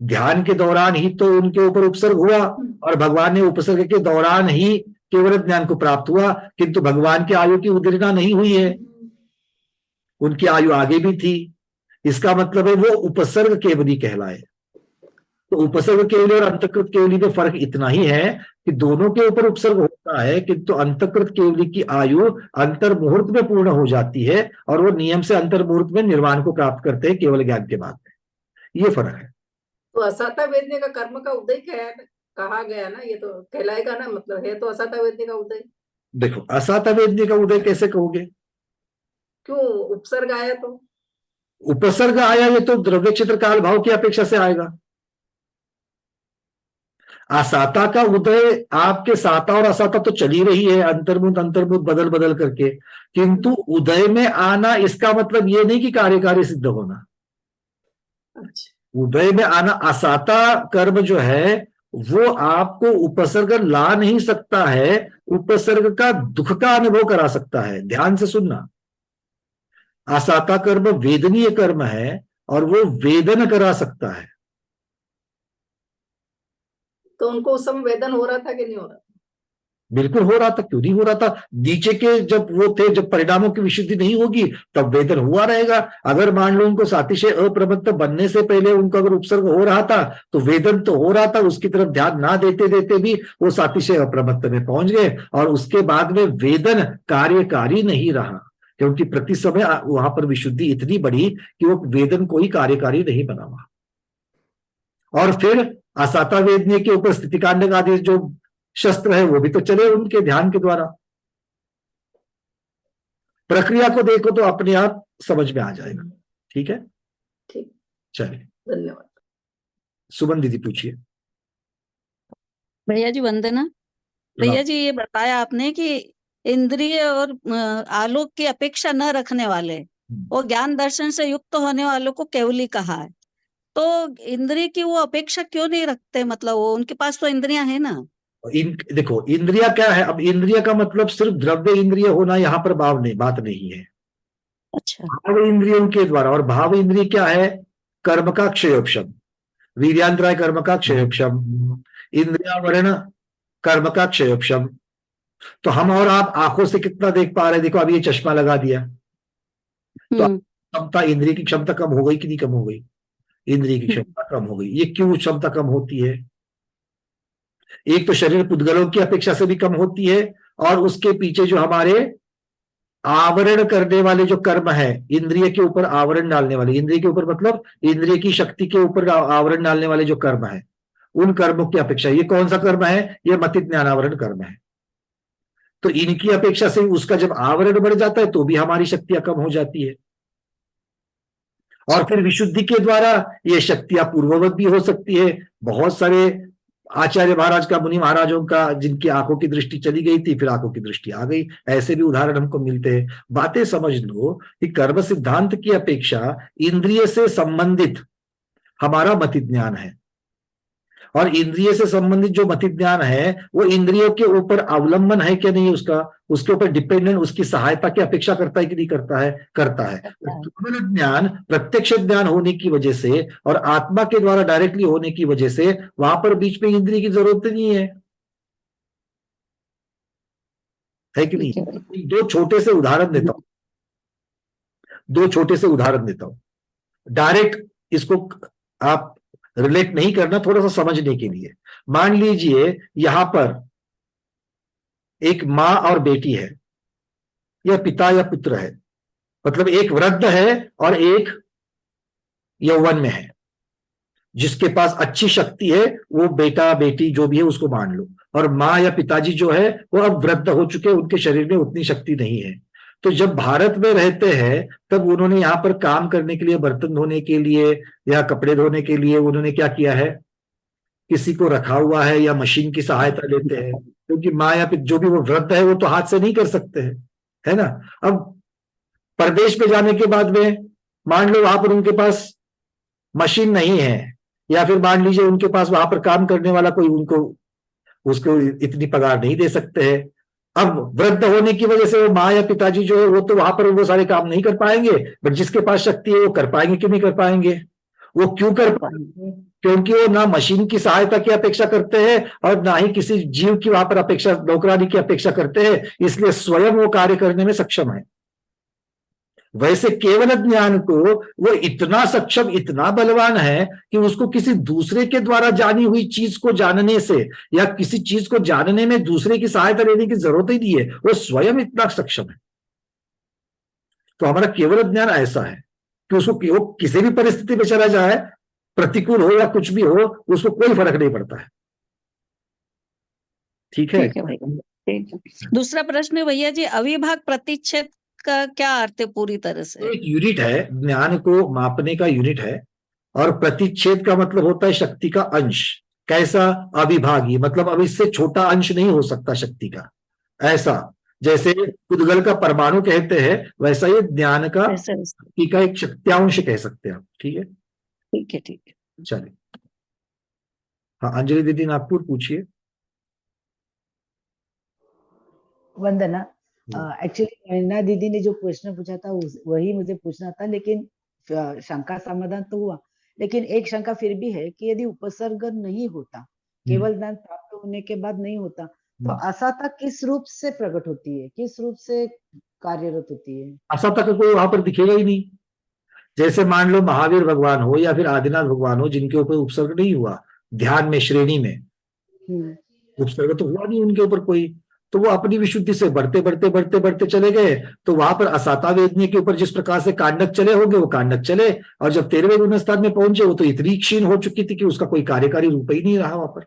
ध्यान के दौरान ही तो उनके ऊपर उपसर्ग हुआ, और भगवान ने उपसर्ग के दौरान ही केवल ज्ञान को प्राप्त हुआ, किंतु भगवान की आयु की उद्दीर्णा नहीं हुई है, उनकी आयु आगे भी थी। इसका मतलब है वो उपसर्ग केवली कहलाए। तो उपसर्ग केवली और अंतकृत केवली में फर्क इतना ही है कि दोनों के ऊपर उपसर्ग होता है, किंतु अंतकृत केवली की आयु अंतर मुहूर्त में पूर्ण हो जाती है, और वो नियम से अंतर मुहूर्त में निर्वाण को प्राप्त करते हैं केवल ज्ञान के बाद में। ये फर्क है। तो असाता वेदने का कर्म का उदय कहा गया ना, ये तो कहलाएगा ना, मतलब है तो असाता वेदने का उदय। देखो, असाता वेदने का उदय कैसे कहोगे? क्यों? उपसर्ग आया तो। उपसर्ग आया, ये तो द्रव्य क्षेत्र काल भाव की अपेक्षा से आएगा। असाता का उदय, आपके साता और असाता तो चली रही है अंतर्मुख बदल बदल करके, किंतु उदय में आना इसका मतलब ये नहीं कि कार्यकारी सिद्ध होना। अच्छा। उदय में आना, असाता कर्म जो है वो आपको उपसर्ग ला नहीं सकता है, उपसर्ग का दुख का अनुभव करा सकता है। ध्यान से सुनना, असाता कर्म वेदनीय कर्म है और वो वेदन करा सकता है। तो उनको उस समय वेदन हो रहा था कि नहीं हो रहा था? बिल्कुल हो रहा था, क्यों नहीं हो रहा था। नीचे के जब वो थे, जब परिणामों की विशुद्धि नहीं होगी तब वेदन हुआ रहेगा। अगर मान लो उनको सातिशय अप्रमत्त बनने से पहले उनको अगर उपसर्ग हो रहा था तो वेदन तो हो रहा था, उसकी तरफ ध्यान ना देते देते भी वो सातिशय अप्रमत्त में पहुंच गए, और उसके बाद में वेदन कार्यकारी नहीं रहा, क्योंकि प्रति समय वहां पर विशुद्धि इतनी बढ़ी कि वो वेदन कोई कार्यकारी नहीं बना हुआ। और फिर असाता वेदने के ऊपर स्थितिकांड आदि जो शस्त्र है वो भी तो चले उनके ध्यान के द्वारा। प्रक्रिया को देखो तो अपने आप समझ में आ जाएगा। ठीक है, ठीक, चलिए, धन्यवाद। सुमन दीदी पूछिए। भैया जी वंदना। भैया जी, ये बताया आपने कि इंद्रिय और आलोक की अपेक्षा न रखने वाले वो ज्ञान दर्शन से युक्त होने वालों को केवली कहा है, तो इंद्रिय की वो अपेक्षा क्यों नहीं रखते? मतलब वो उनके पास तो इंद्रियां है ना। देखो, इंद्रिया क्या है? अब इंद्रिया का मतलब सिर्फ द्रव्य इंद्रिय होना यहाँ पर बात नहीं है। अच्छा। भाव इंद्रियों के द्वारा, और भाव इंद्रिय क्या है? कर्म का क्षयोपशम, वीर्यांतराय कर्म का क्षयोपशम, इंद्रियावरण कर्म का क्षयोपशम। तो हम और आप आंखों से कितना देख पा रहे हैं? देखो, अभी ये चश्मा लगा दिया तो क्षमता, इंद्रिय की क्षमता कम हो गई कि नहीं कम हो गई? इंद्रिय की क्षमता कम हो गई। ये क्यों क्षमता कम होती है? एक तो शरीर पुद्गलों की अपेक्षा से भी कम होती है, और उसके पीछे जो हमारे आवरण करने वाले जो कर्म है, इंद्रिय के ऊपर आवरण डालने वाले, इंद्रिय के ऊपर मतलब इंद्रिय की शक्ति के ऊपर आवरण डालने वाले जो कर्म है, उन कर्मों की अपेक्षा ये कौन सा कर्म है? ये मति ज्ञानावरण कर्म है। तो इनकी अपेक्षा से उसका जब आवरण बढ़ जाता है तो भी हमारी शक्तियां कम हो जाती है, और फिर विशुद्धि के द्वारा ये शक्तियां पूर्ववत भी हो सकती है। बहुत सारे आचार्य महाराज का, मुनि महाराजों का, जिनकी आंखों की दृष्टि चली गई थी फिर आंखों की दृष्टि आ गई, ऐसे भी उदाहरण हमको मिलते हैं। बातें समझ लो कि कर्म सिद्धांत की अपेक्षा इंद्रिय से संबंधित हमारा मति ज्ञान है, और इंद्रिय से संबंधित जो मति ज्ञान है वो इंद्रियों के ऊपर अवलंबन है क्या नहीं उसका, उसके ऊपर डिपेंडेंट, उसकी सहायता की अपेक्षा करता है कि नहीं करता है? करता है। तो ज्ञान प्रत्यक्ष ज्ञान होने की वजह से और आत्मा के द्वारा डायरेक्टली होने की वजह से वहां पर बीच में इंद्रिय की जरूरत नहीं है कि नहीं? दो छोटे से उदाहरण देता हूं, डायरेक्ट इसको आप रिलेट नहीं करना, थोड़ा सा समझने के लिए। मान लीजिए यहां पर एक माँ और बेटी है, या पिता या पुत्र है, मतलब एक वृद्ध है और एक यौवन में है। जिसके पास अच्छी शक्ति है वो बेटा बेटी जो भी है उसको मान लो, और माँ या पिताजी जो है वो अब वृद्ध हो चुके, उनके शरीर में उतनी शक्ति नहीं है। तो जब भारत में रहते हैं तब उन्होंने यहाँ पर काम करने के लिए, बर्तन धोने के लिए या कपड़े धोने के लिए उन्होंने क्या किया है? किसी को रखा हुआ है या मशीन की सहायता लेते हैं, क्योंकि माँ या जो भी वो वृद्ध है वो तो हाथ से नहीं कर सकते हैं, है ना। अब परदेश पे जाने के बाद में मान लो वहां पर उनके पास मशीन नहीं है, या फिर मान लीजिए उनके पास वहां पर काम करने वाला कोई उनको उसको इतनी पगार नहीं दे सकते हैं। अब वृद्ध होने की वजह से वो माँ या पिताजी जो है वो तो वहां पर वो सारे काम नहीं कर पाएंगे, बट जिसके पास शक्ति है वो कर पाएंगे कि नहीं कर पाएंगे? वो क्यों कर पाएंगे? क्योंकि वो ना मशीन की सहायता की अपेक्षा करते हैं और ना ही किसी जीव की वहां पर अपेक्षा, नौकरानी की अपेक्षा करते हैं, इसलिए स्वयं वो कार्य करने में सक्षम है। वैसे केवल ज्ञान को वो इतना सक्षम, इतना बलवान है कि उसको किसी दूसरे के द्वारा जानी हुई चीज को जानने से या किसी चीज को जानने में दूसरे की सहायता लेने की जरूरत ही नहीं है, वो स्वयं इतना सक्षम है। तो हमारा केवल ज्ञान ऐसा है कि उसको वो किसी भी परिस्थिति में चला जाए, प्रतिकूल हो या कुछ भी हो, उसको कोई फर्क नहीं पड़ता है। ठीक है? ठीक है भैया, ठीक है। दूसरा प्रश्न भैया जी, अविभाग प्रतिच्छेद का क्या अर्थ है पूरी तरह से? एक यूनिट है, ज्ञान को मापने का यूनिट है, और प्रतिच्छेद का मतलब होता है शक्ति का अंश। कैसा? अविभागी, मतलब अब इससे छोटा अंश नहीं हो सकता शक्ति का। ऐसा जैसे उद्गल का परमाणु कहते हैं, वैसा ये ज्ञान का शक्ति का एक शक्त्यांश कह सकते हैं आप। ठीक है, ठीक है, ठीक है। चलिए, हाँ अंजलि दीदी नागपुर पूछिए। वंदना, एक्चुअली नैना दीदी ने जो प्रश्न पूछा था वही मुझे पूछना था, लेकिन शंका समाधान तो हुआ। लेकिन एक शंका फिर भी है कि यदि उपसर्ग नहीं होता, केवल ज्ञान प्राप्त होने के बाद नहीं होता, तो असाता किस रूप से प्रकट होती है, किस रूप से कार्यरत होती है? असाता का कोई वहां पर दिखेगा ही नहीं। जैसे मान लो महावीर भगवान हो या फिर आदिनाथ भगवान हो, जिनके ऊपर उपसर्ग नहीं हुआ ध्यान में, श्रेणी में उपसर्ग तो हुआ नहीं उनके ऊपर कोई, तो वो अपनी विशुद्धि से बढ़ते बढ़ते बढ़ते बढ़ते चले गए। तो वहां पर असाता वेदनीय के ऊपर जिस प्रकार से कांडक चले होंगे वो कांडक चले, और जब 13वें गुण स्थान में पहुंचे वो तो इतनी क्षीण हो चुकी थी कि उसका कोई कार्यकारी रूप ही नहीं रहा। वहां पर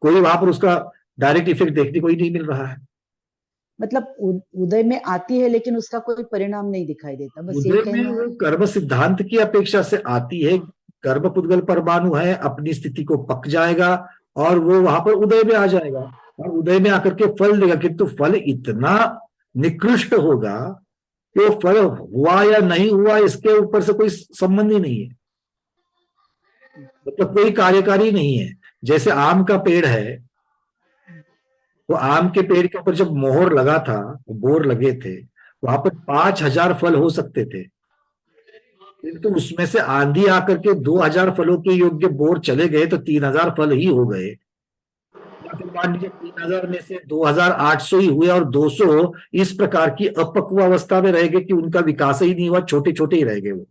कोई वहां पर उसका डायरेक्ट इफेक्ट देखने को ही नहीं मिल रहा है। मतलब उदय में आती है लेकिन उसका कोई परिणाम नहीं दिखाई देता, बस ये उदय में वो कर्म सिद्धांत की अपेक्षा से आती है। गर्भ पुद्गल परमाणु है, अपनी स्थिति को पक जाएगा और वो वहां पर उदय में आ जाएगा और उदय में आकर के फल देगा, किंतु फल इतना निकृष्ट होगा कि वो फल हुआ या नहीं हुआ इसके ऊपर से कोई संबंध ही नहीं है, मतलब कोई कार्यकारी नहीं है। जैसे आम का पेड़ है, तो आम के पेड़ के ऊपर जब मोहर लगा था, बोर लगे थे, वहां पर 5000 फल हो सकते थे, किंतु उसमें से आंधी आकर के 2000 फलों के योग्य बोर चले गए तो 3000 फल ही हो गए। मान लीजिए 3000 में से 2800 ही हुए और 200 इस प्रकार की अपक्व अवस्था में रह गए कि उनका विकास ही नहीं हुआ, छोटे छोटे ही रह गए वो।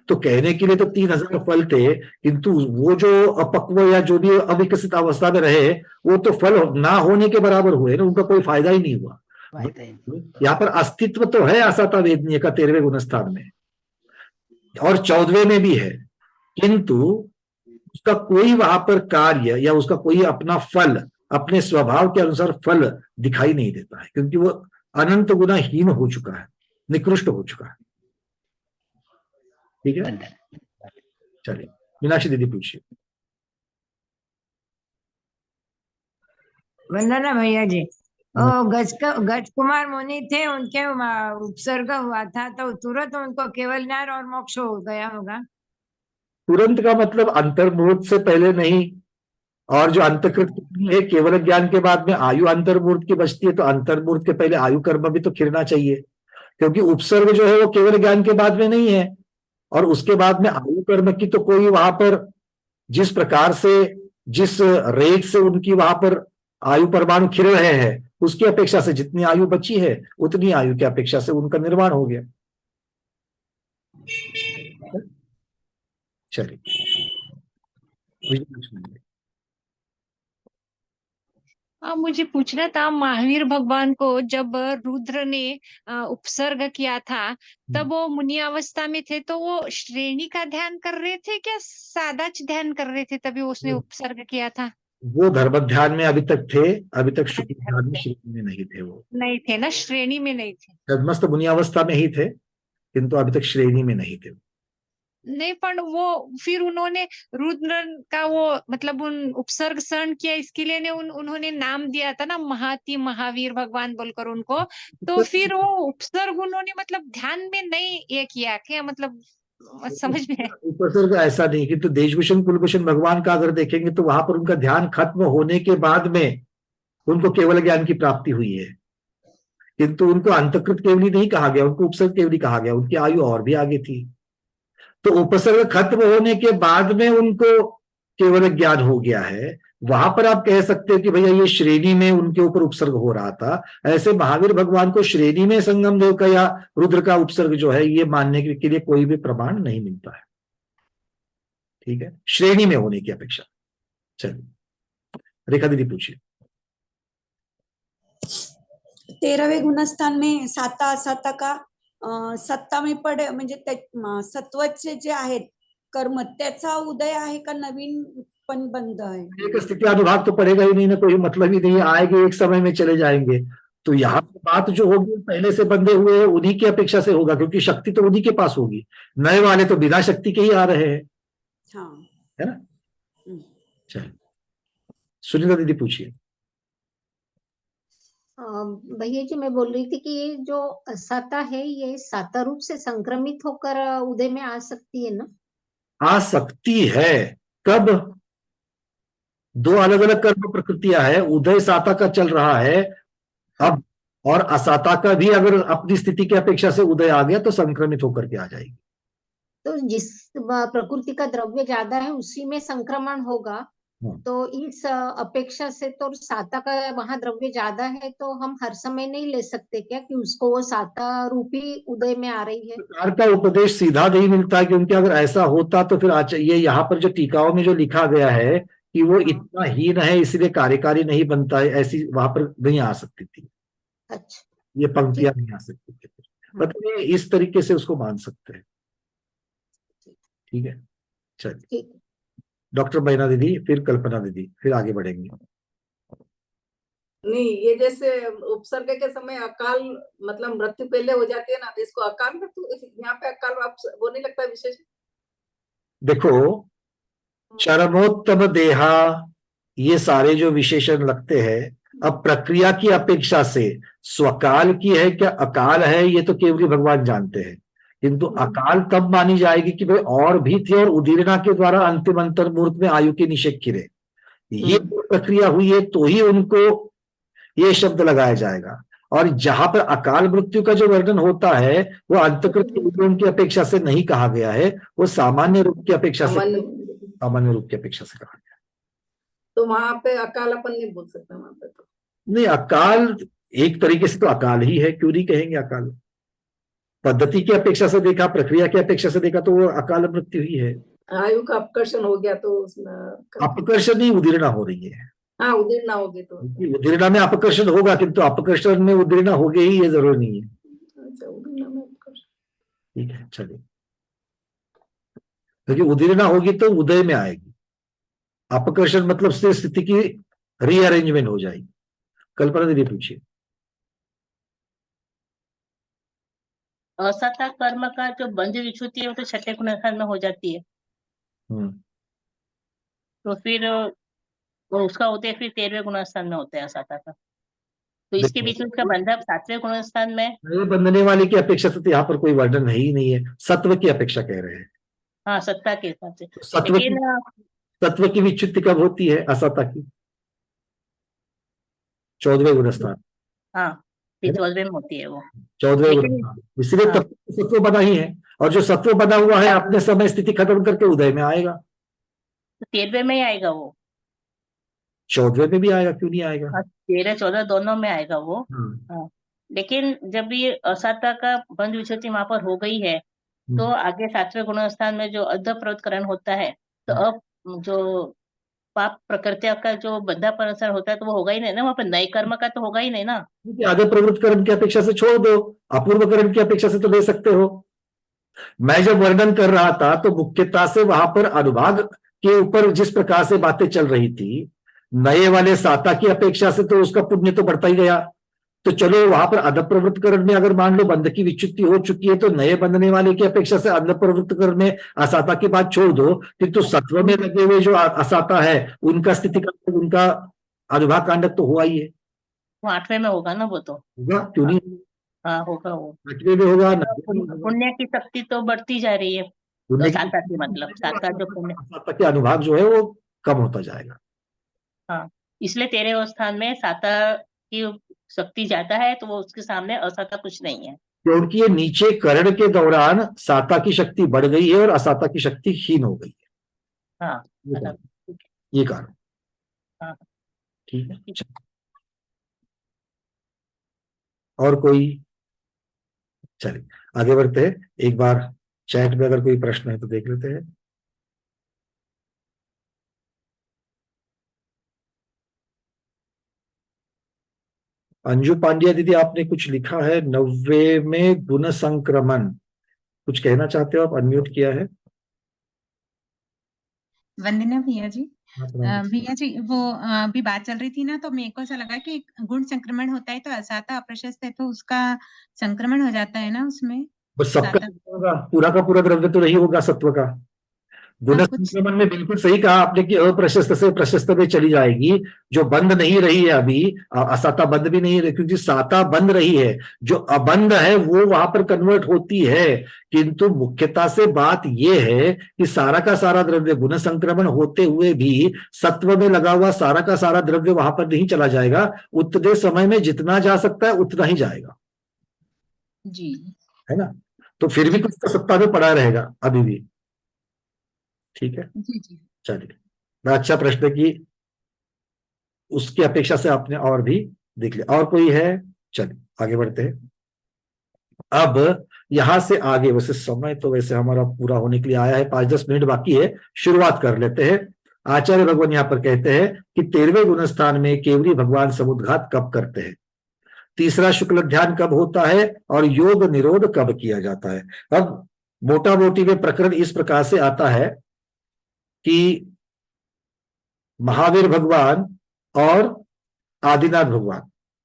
तो कहने के लिए तो 3000 फल थे, किंतु वो जो अपक्व या जो भी अविकसित अवस्था में रहे वो तो फल ना होने के बराबर हुए ना, उनका कोई फायदा ही नहीं हुआ। यहाँ पर अस्तित्व तो है असाता वेदनीय का 13वें गुण स्थान में और 14वें में भी है, किंतु उसका कोई वहां पर कार्य या उसका कोई अपना फल, अपने स्वभाव के अनुसार फल दिखाई नहीं देता है, क्योंकि वो अनंत गुना हीन हो चुका है, निकृष्ट हो चुका है। ठीक है, चलिए मीनाक्षी दीदी पूछिए। वंदना भैया जी, गज कुमार मुनि थे, उनके उपसर्ग हुआ था तो तुरंत उनको केवल ज्ञान और मोक्ष हो गया होगा? तुरंत का मतलब अंतर्मुहूर्त से पहले नहीं, और जो अंतकृत है केवल ज्ञान के बाद में आयु अंतर्मुहूर्त की बचती है, तो अंतर्मुहूर्त के पहले आयु कर्म भी तो खिरना चाहिए, क्योंकि उपसर्ग जो है वो केवल ज्ञान के बाद में नहीं है, और उसके बाद में आयु कर्म की तो कोई वहां पर जिस प्रकार से जिस रेट से उनकी वहां पर आयु परमाणु खिल रहे हैं उसकी अपेक्षा से जितनी आयु बची है उतनी आयु की अपेक्षा से उनका निर्माण हो गया। चलिए मुझे पूछना था, महावीर भगवान को जब रुद्र ने उपसर्ग किया था तब वो मुनि अवस्था में थे, तो वो श्रेणी का ध्यान कर रहे थे क्या सादा ध्यान कर रहे थे तभी उसने उपसर्ग किया था? वो धर्म ध्यान में अभी तक थे, अभी तक शुक्ल ध्यान में श्रेणी में नहीं थे। वो नहीं थे ना, श्रेणी में नहीं थे, छद्मस्त मुनि अवस्था में ही थे, किंतु अभी तक श्रेणी में नहीं थे। नहीं पर वो फिर उन्होंने रुद्र का वो मतलब उन उपसर्ग शरण किया, इसके लिए ने उन्होंने नाम दिया था ना महाति महावीर भगवान बोलकर उनको, तो फिर वो उपसर्ग उन्होंने मतलब ध्यान में नहीं ये किया क्या, मतलब समझ में? उपसर्ग ऐसा नहीं कि तो देशभूषण कुलभूषण भगवान का अगर देखेंगे तो वहां पर उनका ध्यान खत्म होने के बाद में उनको केवल ज्ञान की प्राप्ति हुई है, किंतु उनको अंतकृत केवली नहीं कहा गया, उनको उपसर्ग केवली कहा गया, उनकी आयु और भी आगे थी। तो उपसर्ग खत्म होने के बाद में उनको केवल ज्ञान हो गया है, वहां पर आप कह सकते हो कि भैया ये श्रेणी में उनके ऊपर उपसर्ग हो रहा था। ऐसे महावीर भगवान को श्रेणी में संगम देव का या रुद्र का उपसर्ग जो है ये मानने के लिए कोई भी प्रमाण नहीं मिलता है। ठीक है, श्रेणी में होने की अपेक्षा। चलिए रेखा दीदी पूछिए। 13वें गुणस्थान में साता असाता का सत्ता में पड म्हणजे सत्वचे जे आहेत कर्म त्याचा उदय आहे का नवीन पण बंद है? एक स्थिति अनुभाग तो पड़ेगा ही नहीं ना, कोई मतलब ही नहीं, आएंगे एक समय में चले जाएंगे। तो यहाँ बात जो होगी पहले से बंधे हुए उन्हीं की अपेक्षा से होगा, क्योंकि शक्ति तो उन्हीं के पास होगी, नए वाले तो बिना शक्ति के ही आ रहे हैं। हाँ। है ना? चलिए सुनीता दीदी पूछिए। भैया जी मैं बोल रही थी कि ये जो असाता है ये साता रूप से संक्रमित होकर उदय में आ सकती है ना? आ सकती है। कब? दो अलग अलग कर्म प्रकृतियां है, उदय साता का चल रहा है अब, और असाता का भी अगर अपनी स्थिति की अपेक्षा से उदय आ गया तो संक्रमित होकर के आ जाएगी। तो जिस प्रकृति का द्रव्य ज्यादा है उसी में संक्रमण होगा, तो इस अपेक्षा से तो साता का वहां द्रव्य ज्यादा है, तो हम हर समय नहीं ले सकते क्या कि उसको वो साता रूपी उदय में आ रही है? प्रकार का उपदेश सीधा नहीं मिलता है, क्योंकि अगर ऐसा होता तो फिर ये यहाँ पर जो टीकाओं में जो लिखा गया है कि वो इतना हीन है इसलिए कार्यकारी नहीं बनता है, ऐसी वहां पर नहीं आ सकती थी। अच्छा, ये पंक्तियां नहीं आ सकती थी, मतलब ये इस तरीके से उसको मान सकते हैं। ठीक है, चलिए डॉक्टर बैना दीदी, फिर कल्पना दीदी, फिर आगे बढ़ेंगे। नहीं, ये जैसे उपसर्ग के समय अकाल मतलब मृत्यु पहले हो जाती है ना, तो इसको अकाल मृत्यु, यहाँ पे अकाल वो नहीं लगता विशेष? देखो चरमोत्तम देहा ये सारे जो विशेषण लगते हैं, अब प्रक्रिया की अपेक्षा से स्वकाल की है क्या अकाल है ये तो केवल भगवान जानते हैं, किंतु अकाल तब मानी जाएगी कि भाई और भी थी और उदीर्णा के द्वारा अंतिम अंतर मुहूर्त में आयु के निषेध गिरे, ये प्रक्रिया हुई है तो ही उनको ये शब्द लगाया जाएगा। और जहां पर अकाल मृत्यु का जो वर्णन होता है वो अंतकृत की अपेक्षा से नहीं कहा गया है, वो सामान्य रूप की अपेक्षा से, सामान्य रूप की अपेक्षा से कहा गया। तो वहां पे अकाल अपन नहीं बोल सकते वहां पे? तो नहीं, अकाल एक तरीके से तो अकाल ही है, क्यों नहीं कहेंगे अकाल? पद्धति की अपेक्षा से देखा, प्रक्रिया की अपेक्षा से देखा तो वो अकाल मृत्यु ही है। आयु का अपकर्षण हो गया तो उसमें अपकर्षण नहीं, उदीर्णा हो रही है। हाँ, उदीर्णा होगी तो उदीर्णा में अपकर्षण होगा, किंतु अपकर्षण में उदीर्णा हो गई ही ये जरूरी नहीं है। अच्छा, उदीर्णा में अपकर्षण, ठीक है चलिए, क्योंकि उदीर्णा होगी तो उदय में आएगी, अपकर्षण मतलब से स्थिति की रीअरेंजमेंट हो जाएगी। कल्पना दीदी पूछिए। असता कर्म का जो बंध विच्छुति है वो तो छठे गुणस्थान में हो जाती है, तो फिर उसका उदय फिर 13वें गुणस्थान में होता है असता का, तो इसके बीच में उसका बंधन 7वें गुणस्थान में। बंधने वाले की अपेक्षा से तो यहाँ पर कोई वर्णन ही नहीं है, सत्व की अपेक्षा कह रहे हैं। हाँ, सत्ता के हिसाब से। सत्व की विच्छुति कब होती है असता की? 14वें गुणस्थान। हाँ, 14वें में होती है वो 14वें गुणस्थान, इसलिए तब सत्व बना ही है, और जो सत्व बना हुआ है अपने समय स्थिति खत्म करके उदय में आएगा, तो 13वें में ही आएगा वो। 14वें में भी आएगा, क्यों नहीं आएगा? 13-14 दोनों में आएगा वो। हाँ, लेकिन जब ये असता का बंध विच्छुति वहां पर हो गई है तो आगे 7वें गुणस्थान में जो अध प्रवृत्तकरण होता है, तो अब जो पाप प्रकृति का जो बंधापन होता है तो वो होगा ही नहीं ना, वहां पर नए कर्म का तो होगा ही नहीं ना। आगे प्रवृत्त कर्म की अपेक्षा से छोड़ दो, अपूर्व कर्म की अपेक्षा से तो ले सकते हो। मैं जब वर्णन कर रहा था तो मुख्यता से वहां पर अनुभाग के ऊपर जिस प्रकार से बातें चल रही थी, नए वाले साता की अपेक्षा से तो उसका पुण्य तो बढ़ता ही गया, तो चलो वहां पर अधप्रवृत्तकरण में अगर मान लो बंध की विच्युति हो चुकी है तो नए बंधने वाले की अपेक्षा से अधप्रवृत्तकरण में असाता की बात छोड़ दो, किंतु सत्व में लगे हुए जो असाता है उनका स्थिति का उनका अनुभाग कांडक तो हुआ ही है। वो 8वें में होगा ना, वो तो होगा क्यों नहीं? हाँ होगा, वो 8वें में होगा, 9वें में होगा। पुण्य की शक्ति तो बढ़ती जा रही है, पुण्य तो की साता की मतलब साता जो पुण्य, असाता के अनुभाग जो है वो कम होता जाएगा। हाँ इसलिए 13वें स्थान में साता की शक्ति ज्यादा है, तो वो उसके सामने असाता कुछ नहीं है, क्योंकि ये नीचे करण के दौरान साता की शक्ति बढ़ गई है और असाता की शक्ति क्षीण हो गई है। हाँ ये कारण। हाँ ठीक है, और कोई? चलिए आगे बढ़ते हैं। एक बार चैट में अगर कोई प्रश्न है तो देख लेते हैं। अंजू पांड्या दीदी आपने कुछ लिखा है 90 में गुण संक्रमण, कुछ कहना चाहते हो आप? अनम्यूट किया है। वंदना भैया जी। हाँ, भैया जी वो अभी बात चल रही थी ना, तो मेरे को ऐसा लगा कि गुण संक्रमण होता है तो असाता अप्रशस्त है तो उसका संक्रमण हो जाता है ना उसमें। बस सबका साता होगा, पूरा का पूरा द्रव्य तो नहीं होगा सत्व का। गुण संक्रमण में बिल्कुल सही कहा आपने कि अप्रशस्त से प्रशस्त में चली जाएगी, जो बंद नहीं रही है अभी, असाता बंद भी नहीं रही, क्योंकि साता बंद रही है, जो अबंद है वो वहां पर कन्वर्ट होती है। किंतु मुख्यता से बात यह है कि सारा का सारा द्रव्य गुण संक्रमण होते हुए भी सत्व में लगा हुआ सारा का सारा द्रव्य वहां पर नहीं चला जाएगा, उतने समय में जितना जा सकता है उतना ही जाएगा, जी है ना। तो फिर भी कुछ तो सत्ता में पड़ा रहेगा अभी भी। ठीक है, जी जी चलिए, बड़ा अच्छा प्रश्न की उसकी अपेक्षा से आपने और भी देख लिया। और कोई है? चलिए आगे बढ़ते हैं। अब यहां से आगे, वैसे समय तो वैसे हमारा पूरा होने के लिए आया है, 5-10 मिनट बाकी है, शुरुआत कर लेते हैं। आचार्य भगवान यहां पर कहते हैं कि 13वें गुण स्थान में केवली भगवान समुद्घात कब करते हैं, तीसरा शुक्ल ध्यान कब होता है और योग निरोध कब किया जाता है। अब मोटा मोटी में प्रकरण इस प्रकार से आता है कि महावीर भगवान और आदिनाथ भगवान,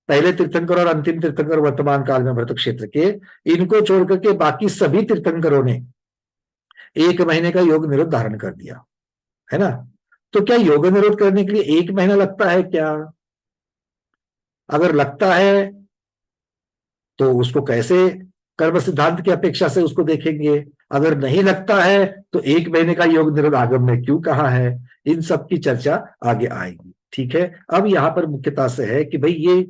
पहले तीर्थंकर और अंतिम तीर्थंकर वर्तमान काल में भरत क्षेत्र के, इनको छोड़ करके बाकी सभी तीर्थंकरों ने 1 महीने का योग निरोध धारण कर दिया, है ना। तो क्या योग निरोध करने के लिए 1 महीना लगता है क्या? अगर लगता है तो उसको कैसे कर्म सिद्धांत की अपेक्षा से उसको देखेंगे, अगर नहीं लगता है तो 1 महीने का योग निरोध आगम में क्यों कहा है, इन सब की चर्चा आगे आएगी। ठीक है, अब यहां पर मुख्यता से है कि भाई ये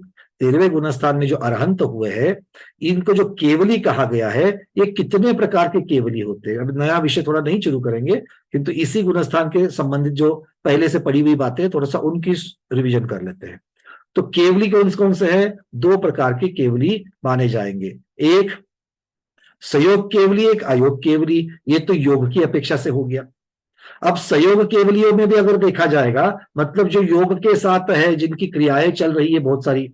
13वें गुणस्थान में जो अरहंत हुए हैं, इनको जो केवली कहा गया है, ये कितने प्रकार के केवली होते हैं। अब नया विषय थोड़ा नहीं शुरू करेंगे, किंतु इसी गुणस्थान के संबंधित जो पहले से पढ़ी हुई बातें थोड़ा सा उनकी रिविजन कर लेते हैं। तो केवली कौन कौन से है? 2 प्रकार के केवली माने जाएंगे, एक संयोग केवली, एक अयोग केवली। ये तो योग की अपेक्षा से हो गया। अब संयोग केवलियों में भी अगर देखा जाएगा, मतलब जो योग के साथ है, जिनकी क्रियाएं चल रही है बहुत सारी,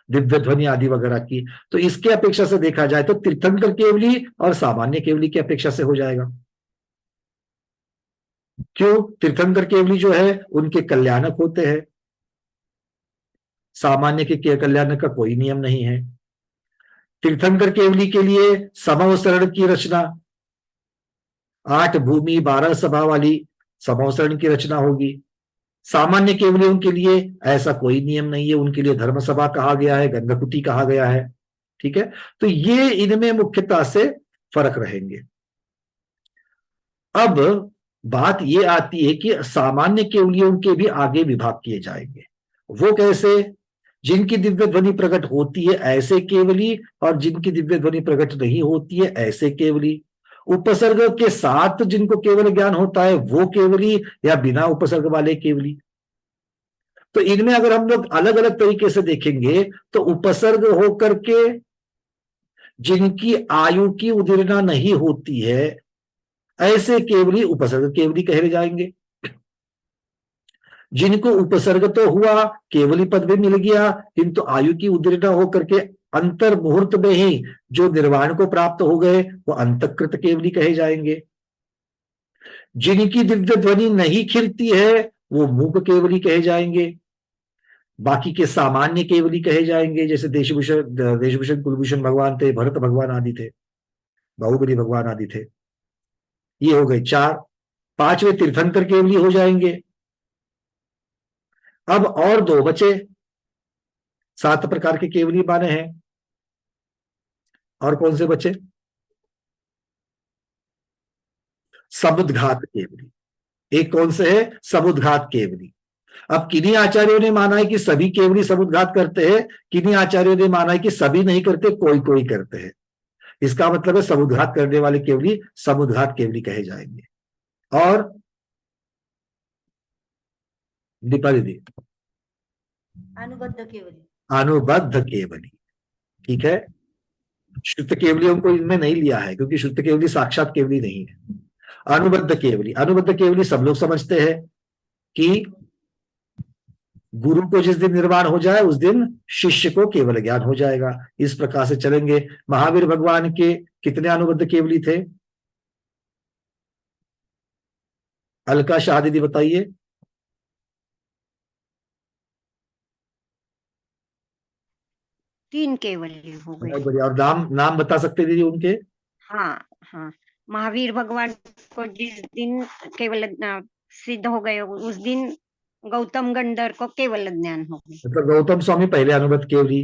दिव्य ध्वनि आदि वगैरह की, तो इसके अपेक्षा से देखा जाए तो तीर्थंकर केवली और सामान्य केवली की अपेक्षा से हो जाएगा। क्यों? तीर्थंकर केवली जो है उनके कल्याणक होते हैं, सामान्य के कल्याणक का कोई नियम नहीं है। तीर्थंकर केवली के लिए समवसरण की रचना, 8 भूमि 12 सभा वाली समवसरण की रचना होगी। सामान्य केवलियों के लिए ऐसा कोई नियम नहीं है, उनके लिए धर्म सभा कहा गया है, गंगाकुटी कहा गया है। ठीक है, तो ये इनमें मुख्यता से फर्क रहेंगे। अब बात ये आती है कि सामान्य केवलियों के भी आगे विभाग किए जाएंगे। वो कैसे? जिनकी दिव्य ध्वनि प्रकट होती है ऐसे केवली, और जिनकी दिव्य ध्वनि प्रकट नहीं होती है ऐसे केवली। उपसर्ग के साथ जिनको केवल ज्ञान होता है वो केवली, या बिना उपसर्ग वाले केवली। तो इनमें अगर हम लोग अलग अलग तरीके से देखेंगे तो उपसर्ग होकर के जिनकी आयु की उदीर्णा नहीं होती है ऐसे केवली उपसर्ग केवली कहे जाएंगे। जिनको उपसर्ग तो हुआ, केवली पद भी मिल गया, किंतु आयु की उदीर्णा होकर के अंतर मुहूर्त में ही जो निर्वाण को प्राप्त हो गए वो अंतकृत केवली कहे जाएंगे। जिनकी दिव्य ध्वनि नहीं खिलती है वो मूक केवली कहे जाएंगे। बाकी के सामान्य केवली कहे जाएंगे, जैसे देशभूषण कुलभूषण भगवान थे, भरत भगवान आदि थे, बाहुबली भगवान आदि थे। ये हो गए 4। 5वें तीर्थंकर केवली हो जाएंगे। अब और 2 बचे। 7 प्रकार के केवली माने हैं। और कौन से बचे? समुद्घात केवली। एक कौन से है? समुद्घात केवली। अब किन्हीं आचार्यों ने माना है कि सभी केवली समुद्घात करते हैं, किन्हीं आचार्यों ने माना है कि सभी नहीं करते, कोई कोई करते हैं। इसका मतलब है समुद्घात करने वाले केवली समुद्घात केवली कहे जाएंगे। और दीपा दीदी, अनुबद्ध केवली। अनुबद्ध केवली, ठीक है। शुद्ध केवलियों को इनमें नहीं लिया है क्योंकि शुद्ध केवली साक्षात केवली नहीं है। अनुबद्ध केवली, अनुबद्ध केवली सब लोग समझते हैं कि गुरु को जिस दिन निर्वाण हो जाए उस दिन शिष्य को केवल ज्ञान हो जाएगा। इस प्रकार से चलेंगे। महावीर भगवान के कितने अनुबद्ध केवली थे? अलका शाह दीदी बताइए। 3 केवल हो गए। बहुत बढ़िया। और नाम बता सकते दीदी उनके? हाँ हाँ, महावीर भगवान को जिस दिन केवल सिद्ध हो गए उस दिन गौतम गंधर को केवल ज्ञान हो गया। मतलब गौतम स्वामी पहिले अनुबद्ध केवली।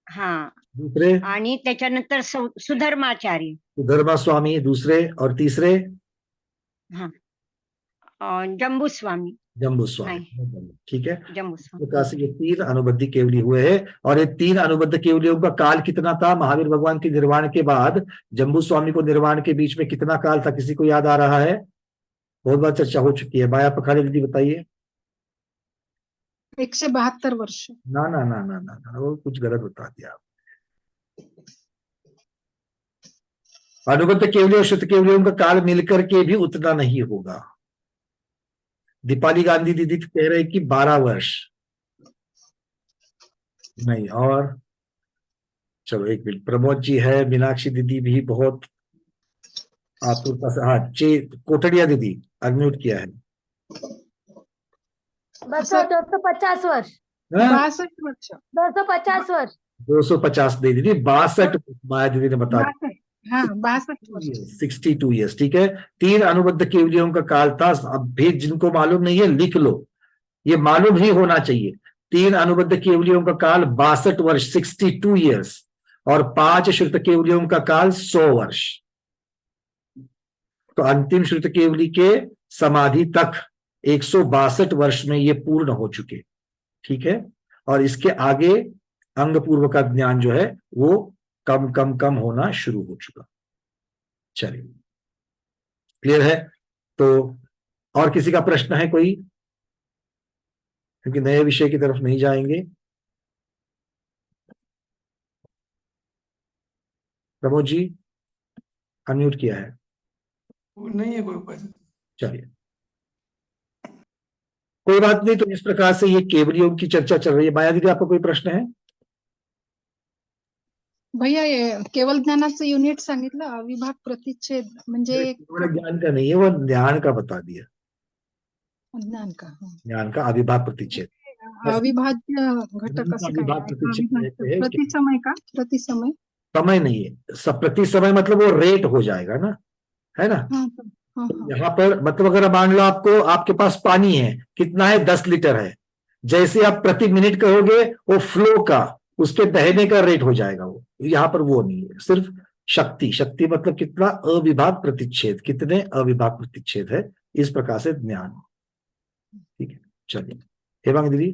हाँ। दूसरे? आणि त्याच्यानंतर सुधर्माचार्य। सुधर्मा स्वामी दूसरे। और तीसरे? हाँ, जम्बू स्वामी। जम्बू स्वामी, ठीक है। जम्बू स्वामी। प्रकार से ये 3 अनुबद्ध केवली हुए हैं। और ये 3 अनुबद्ध केवलियों का काल कितना था? महावीर भगवान के निर्वाण के बाद जम्बू स्वामी को निर्वाण के बीच में कितना काल था? किसी को याद आ रहा है? बहुत बार चर्चा हो चुकी है। माया पखाड़े दीदी बताइए। 172 वर्ष। ना ना ना ना ना ना, वो कुछ गलत बता दिया आप। अनुबद्ध केवली और शुद्ध केवलियों का काल मिलकर के भी उतना नहीं होगा। दीपाली गांधी दीदी कह रहे कि 12 वर्ष नहीं। और चलो एक मिनट, प्रमोद जी है, मीनाक्षी दीदी भी बहुत आतुरता से। हाँ, कोटड़िया दीदी अनम्यूट किया है। 250 वर्ष। 62 वर्ष। 250 वर्ष। 250 दे दीदी। 62 माया दीदी ने बता दिया। हाँ, 62 वर्ष। 62 ईयर्स, ठीक है। 3 अनुबद्ध केवलियों का काल था। अब भी जिनको मालूम नहीं है लिख लो, ये मालूम ही होना चाहिए। 3 अनुबद्ध केवलियों का काल 62 वर्ष, 62 ईयर्स। और 5 श्रुत केवलियों का काल 100 वर्ष। तो अंतिम श्रुत केवली के समाधि तक 162 वर्ष में ये पूर्ण हो चुके, ठीक है। और इसके आगे अंग पूर्व का ज्ञान जो है वो कम कम कम होना शुरू हो चुका। चलिए, क्लियर है? तो और किसी का प्रश्न है कोई? क्योंकि नए विषय की तरफ नहीं जाएंगे। प्रमोद जी अनम्यूट किया है। नहीं है कोई प्रश्न। चलिए, कोई बात नहीं। तो इस प्रकार से ये केवलियों की चर्चा चल रही है। माया दीदी आपका कोई प्रश्न है? भैया ये केवल ज्ञानाचं युनिट सांगितलं, अविभाग प्रतिच्छेद म्हणजे ज्ञान का नहीं है, वो ज्ञान का बता दिया। ज्ञान का, ज्ञान का अविभाग प्रतिच्छेद। अविभाज्य घटक कसं काय? प्रतिसमय का? प्रतिसमय समय नहीं है, प्रति समय मतलब वो रेट हो जाएगा ना, है ना। तो यहाँ पर मतलब अगर मान लो आपके पास पानी है, कितना है? 10 लीटर है। जैसे आप प्रति मिनट कहोगे वो फ्लो का, उसके बहने का रेट हो जाएगा। वो यहाँ पर वो नहीं है, सिर्फ शक्ति मतलब कितना अविभाग प्रतिच्छेद, कितने अविभाग प्रतिच्छेद है, इस प्रकार से ज्ञान। ठीक है, चलिए हेमांग दीदी।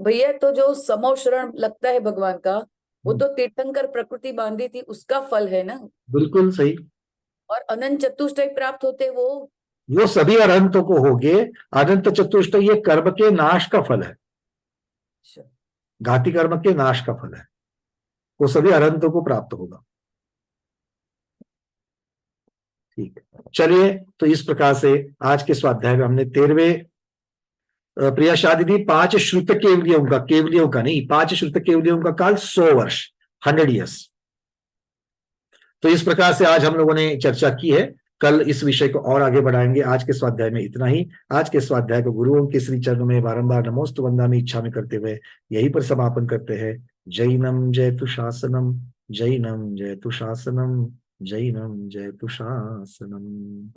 भैया तो जो समोशरण लगता है भगवान का, वो तो तीर्थंकर प्रकृति बांधी थी, उसका फल है ना? बिल्कुल सही। और अनंत चतुष्टय प्राप्त होते वो सभी अनंतों को होगे। अनंत चतुष्टय ये कर्म के नाश का फल है, घाती कर्म के नाश का फल है, वो सभी अनंतों को प्राप्त होगा। ठीक है, चलिए तो इस प्रकार से आज के स्वाध्याय में हमने 13वें प्रिया शाह दीदी 5 श्रुत केवलियों का नहीं, 5 श्रुत केवलियों का काल 100 वर्ष, 100 ईयर्स। तो इस प्रकार से आज हम लोगों ने चर्चा की है। कल इस विषय को और आगे बढ़ाएंगे। आज के स्वाध्याय में इतना ही। आज के स्वाध्याय को गुरुओं के श्री चरणों में बारंबार नमोस्तु वंदामि इच्छा में करते हुए यहीं पर समापन करते हैं। जैनम जयतु शासनम, जैनम जयतु शासनम, जैनम जयतु शासनम।